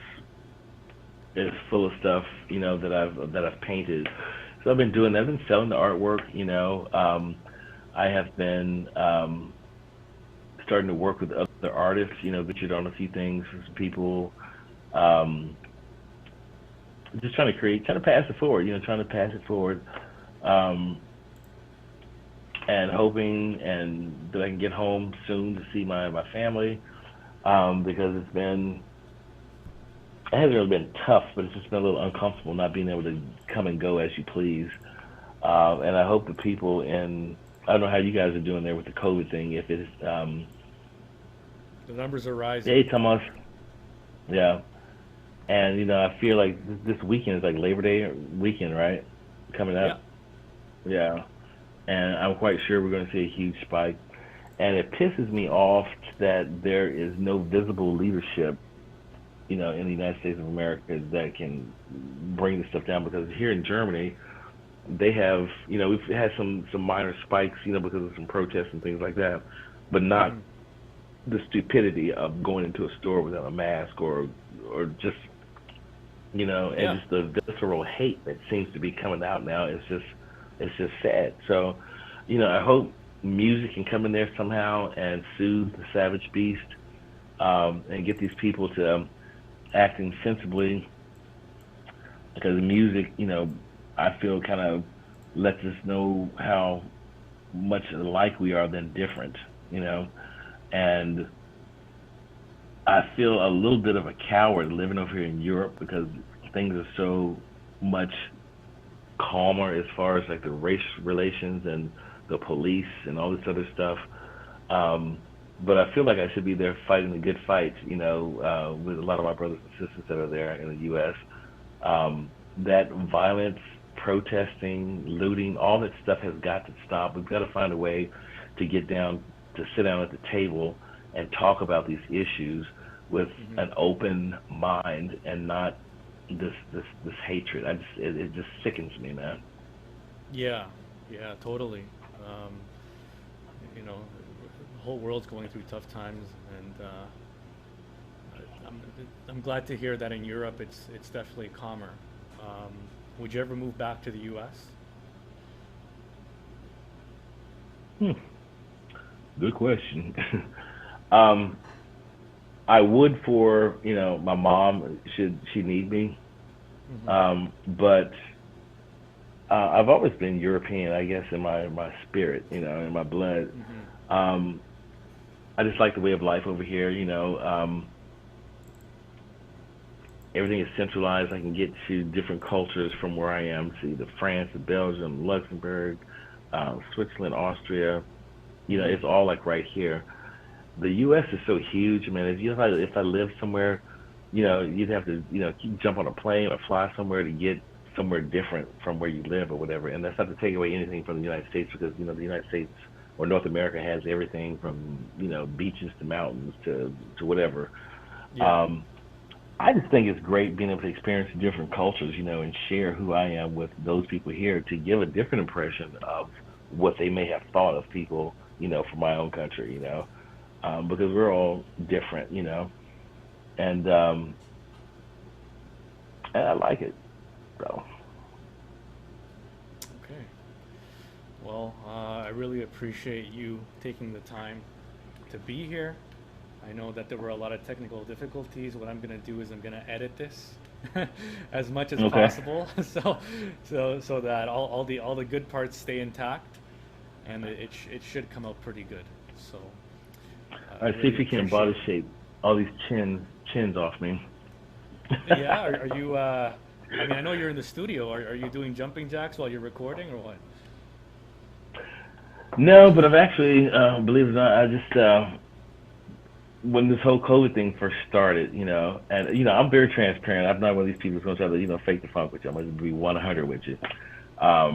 full of stuff, that I've painted. So I've been doing that. I've been selling the artwork. I have been starting to work with other artists. Ventured on a few things with some people. Just trying to pass it forward. And hoping that I can get home soon to see my family, because it hasn't really been tough, but it's just been a little uncomfortable not being able to come and go as you please. And I hope the people I don't know how you guys are doing there with the COVID thing. If it's the numbers are rising. Hey, Thomas. Yeah. And I feel like this weekend is like Labor Day weekend, right? Coming up. Yeah. And I'm quite sure we're going to see a huge spike. And it pisses me off that there is no visible leadership, in the United States of America that can bring this stuff down. Because here in Germany, they have, we've had some minor spikes, because of some protests and things like that, but not the stupidity of going into a store without a mask or just, and just the visceral hate that seems to be coming out now. It's just sad. So, I hope music can come in there somehow and soothe the savage beast, and get these people to acting sensibly, because music, I feel kind of lets us know how much alike we are than different, and I feel a little bit of a coward living over here in Europe because things are so much calmer as far as like the race relations and the police and all this other stuff. But I feel like I should be there fighting the good fight, with a lot of my brothers and sisters that are there in the U.S. That violence, protesting, looting, all that stuff has got to stop. We've got to find a way to sit down at the table and talk about these issues with an open mind and not this hatred. It just sickens me, man. Yeah, totally. The whole world's going through tough times, and I'm glad to hear that in Europe it's definitely calmer. Would you ever move back to the U.S.? Good question. I would for my mom should she need me, but I've always been European, I guess, in my spirit, in my blood. I just like the way of life over here. Everything is centralized. I can get to different cultures from where I am, see the France, the Belgium, Luxembourg, Switzerland, Austria. It's all like right here. The U.S. is so huge, man. If I lived somewhere, you'd have to, jump on a plane or fly somewhere to get somewhere different from where you live or whatever. And that's not to take away anything from the United States, because, the United States or North America has everything from, beaches to mountains to whatever. Yeah. I just think it's great being able to experience different cultures, and share who I am with those people here to give a different impression of what they may have thought of people, from my own country, because we're all different, and I like it. So. Okay. Well, I really appreciate you taking the time to be here. I know that there were a lot of technical difficulties. What I'm going to do is I'm going to edit this as much as possible, so that all the good parts stay intact, and it should come out pretty good. So. All right, see if you can body shape all these chins off me. Yeah, are you? I know you're in the studio. Are you doing jumping jacks while you're recording, or what? No, but I've actually, believe it or not, I just when this whole COVID thing first started, and I'm very transparent. I'm not one of these people who's going to try to fake the funk with you. I'm going to be 100 with you. I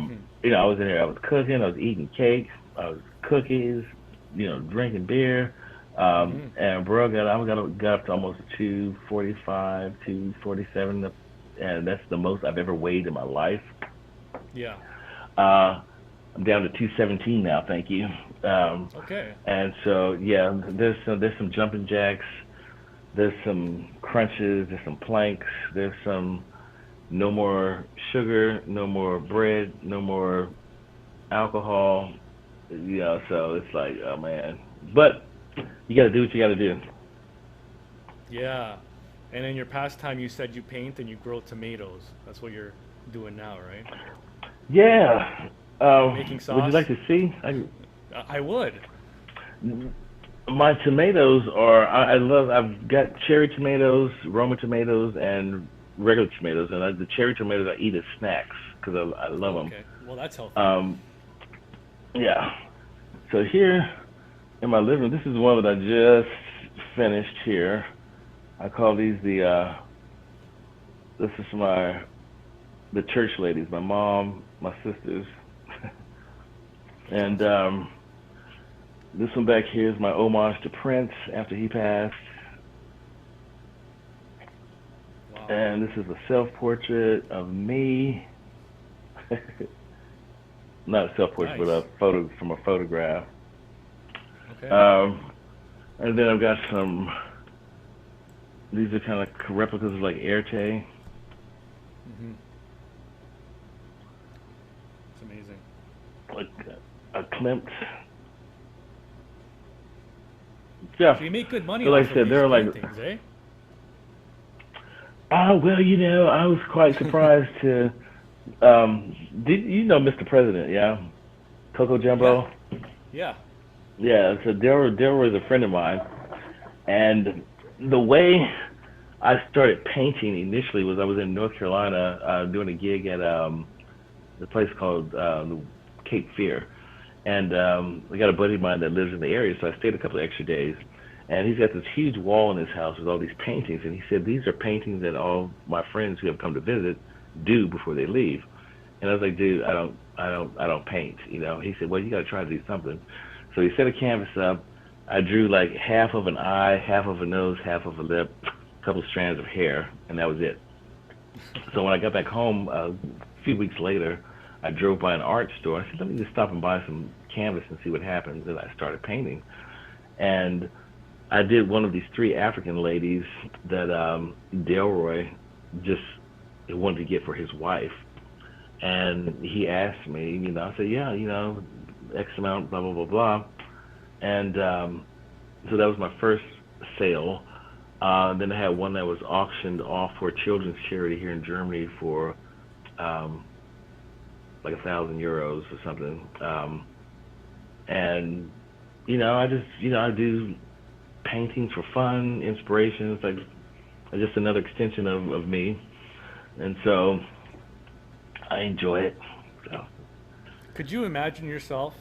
was in there. I was cooking. I was eating cake. I was cookies. Drinking beer. And bro, got up to almost 245, 247, and that's the most I've ever weighed in my life. Yeah. I'm down to 217 now, thank you. Okay. And so yeah, there's some jumping jacks, there's some crunches, there's some planks, there's some no more sugar, no more bread, no more alcohol. So it's like, oh man. But you got to do what you got to do. Yeah. And in your pastime, you said you paint and you grow tomatoes. That's what you're doing now, right? Yeah. Making Would you sauce? like to see? I would. My tomatoes are, I love, I've got cherry tomatoes, Roma tomatoes, and regular tomatoes. And the cherry tomatoes I eat as snacks because I love Oh, them. okay. Well, that's healthy. Um, yeah. So here in my living room, this is one that I just finished here. I call these this is the church ladies, my mom, my sisters. And this one back here is my homage to Prince after he passed. Wow. And this is a self-portrait of me. Not a self-portrait, but Nice. a photo from a photograph. Okay. Um, and then I've got some. These are kind of replicas of like Erte. Hmm. It's amazing. Like a Klimt. Yeah. So you make good money So like off I of said, these they're like, paintings, eh? well, I was quite surprised to. Did you know Mr. President? Yeah, Coco Yeah. Jumbo. Yeah. Yeah. So Delroy is a friend of mine, and the way I started painting initially was I was in North Carolina doing a gig at the place called the Cape Fear, and I got a buddy of mine that lives in the area, so I stayed a couple of extra days. And he's got this huge wall in his house with all these paintings, and he said these are paintings that all my friends who have come to visit do before they leave. And I was like, dude, I don't paint. He said, well, you got to try to do something. So he set a canvas up. I drew like half of an eye, half of a nose, half of a lip, a couple strands of hair, and that was it. So when I got back home a few weeks later, I drove by an art store. I said, let me just stop and buy some canvas and see what happens. And I started painting. And I did one of these three African ladies that Delroy just wanted to get for his wife. And he asked me, I said, yeah, X amount, blah, blah, blah, blah. And so that was my first sale. Then I had one that was auctioned off for a children's charity here in Germany for like €1,000 or something. And I just I do paintings for fun, inspiration. It's like just another extension of me, and so I enjoy it. So. Could you imagine yourself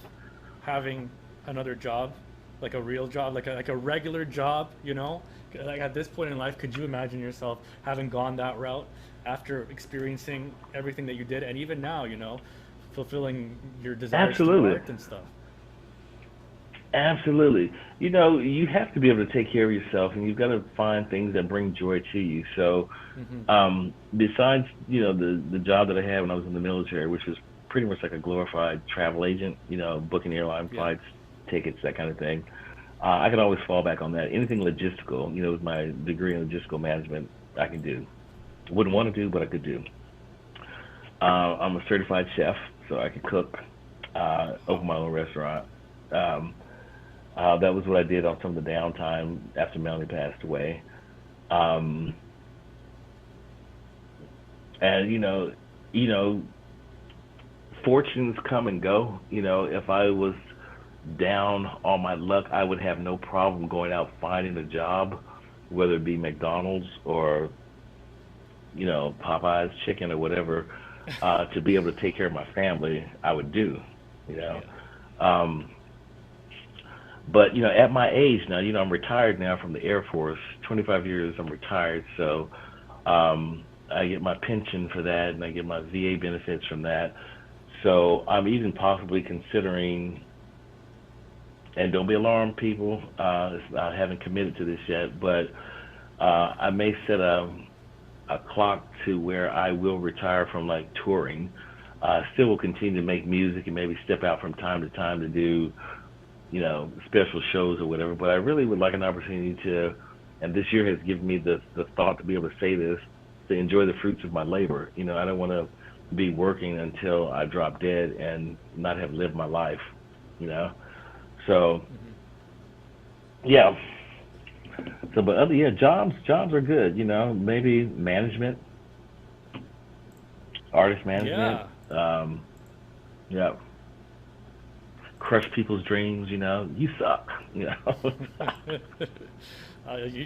having another job, like a real job, like a regular job? Like at this point in life, could you imagine yourself having gone that route after experiencing everything that you did, and even now, fulfilling your desires through Absolutely. art and stuff? Absolutely. You have to be able to take care of yourself, and you've got to find things that bring joy to you. So, Hmm. besides, the job that I had when I was in the military, which was pretty much like a glorified travel agent, booking airline Yeah. flights, tickets, that kind of thing. I could always fall back on that. Anything logistical, with my degree in logistical management, I can do. Wouldn't want to do, but I could do. I'm a certified chef, so I can cook, open my own restaurant. Um, that was what I did on some of the downtime after Melanie passed away. Um, and you know, fortunes come and go. If I was down on my luck, I would have no problem going out finding a job, whether it be McDonald's or Popeye's chicken or whatever, to be able to take care of my family. I would do, you know. Yeah. Um, but at my age now, I'm retired now from the Air Force. 25 years, I'm retired, so I get my pension for that, and I get my VA benefits from that. So I'm even possibly considering And don't be alarmed, people. I haven't committed to this yet, but I may set a clock to where I will retire from like touring. Still will continue to make music and maybe step out from time to time to do, special shows or whatever. But I really would like an opportunity to, and this year has given me the thought to be able to say this, to enjoy the fruits of my labor. I don't want to be working until I drop dead and not have lived my life. So yeah. So, but jobs are good. Maybe management, artist management. Yeah. Crush people's dreams. You suck. You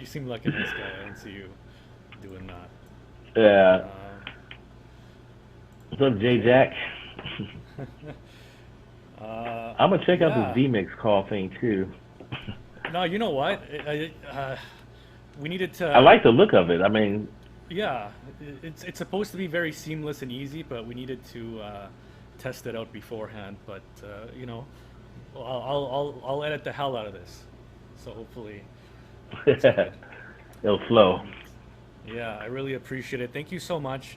seem like a nice guy. I don't see you doing that. Yeah. What's up, J Okay. Jack? I'm gonna check out Yeah. this VMix call thing too. No, you know what? We needed I to. like the look of it. I mean, Yeah, it's supposed to be very seamless and easy, but we needed to test it out beforehand. But I'll edit the hell out of this, so hopefully it's good. it'll flow. And yeah, I really appreciate it. Thank you so much.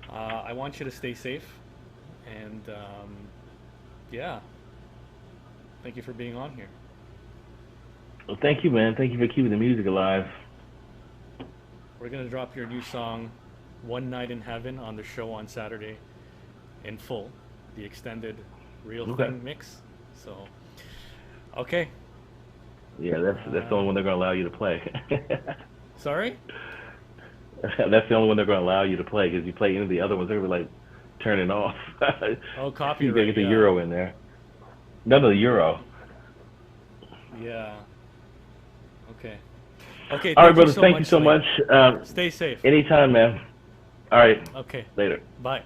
I want you to stay safe, and yeah, thank you for being on here. Well, thank you, man. Thank you for keeping the music alive. We're gonna drop your new song, "One Night in Heaven," on the show on Saturday in full, the extended Real Okay. Thing mix. So, okay. Yeah, that's the only one they're gonna allow you to play. Sorry? That's the only one they're gonna allow you to play, because you play any of the other ones, they're gonna be like turning off. Oh, You gotta copyright. get the Yeah. euro in there. No, the euro. Yeah. Okay. Okay. All right, Thank you brother. so Thank you much, so Lane. much. Stay safe. Anytime, man. All right. Okay. Later. Bye.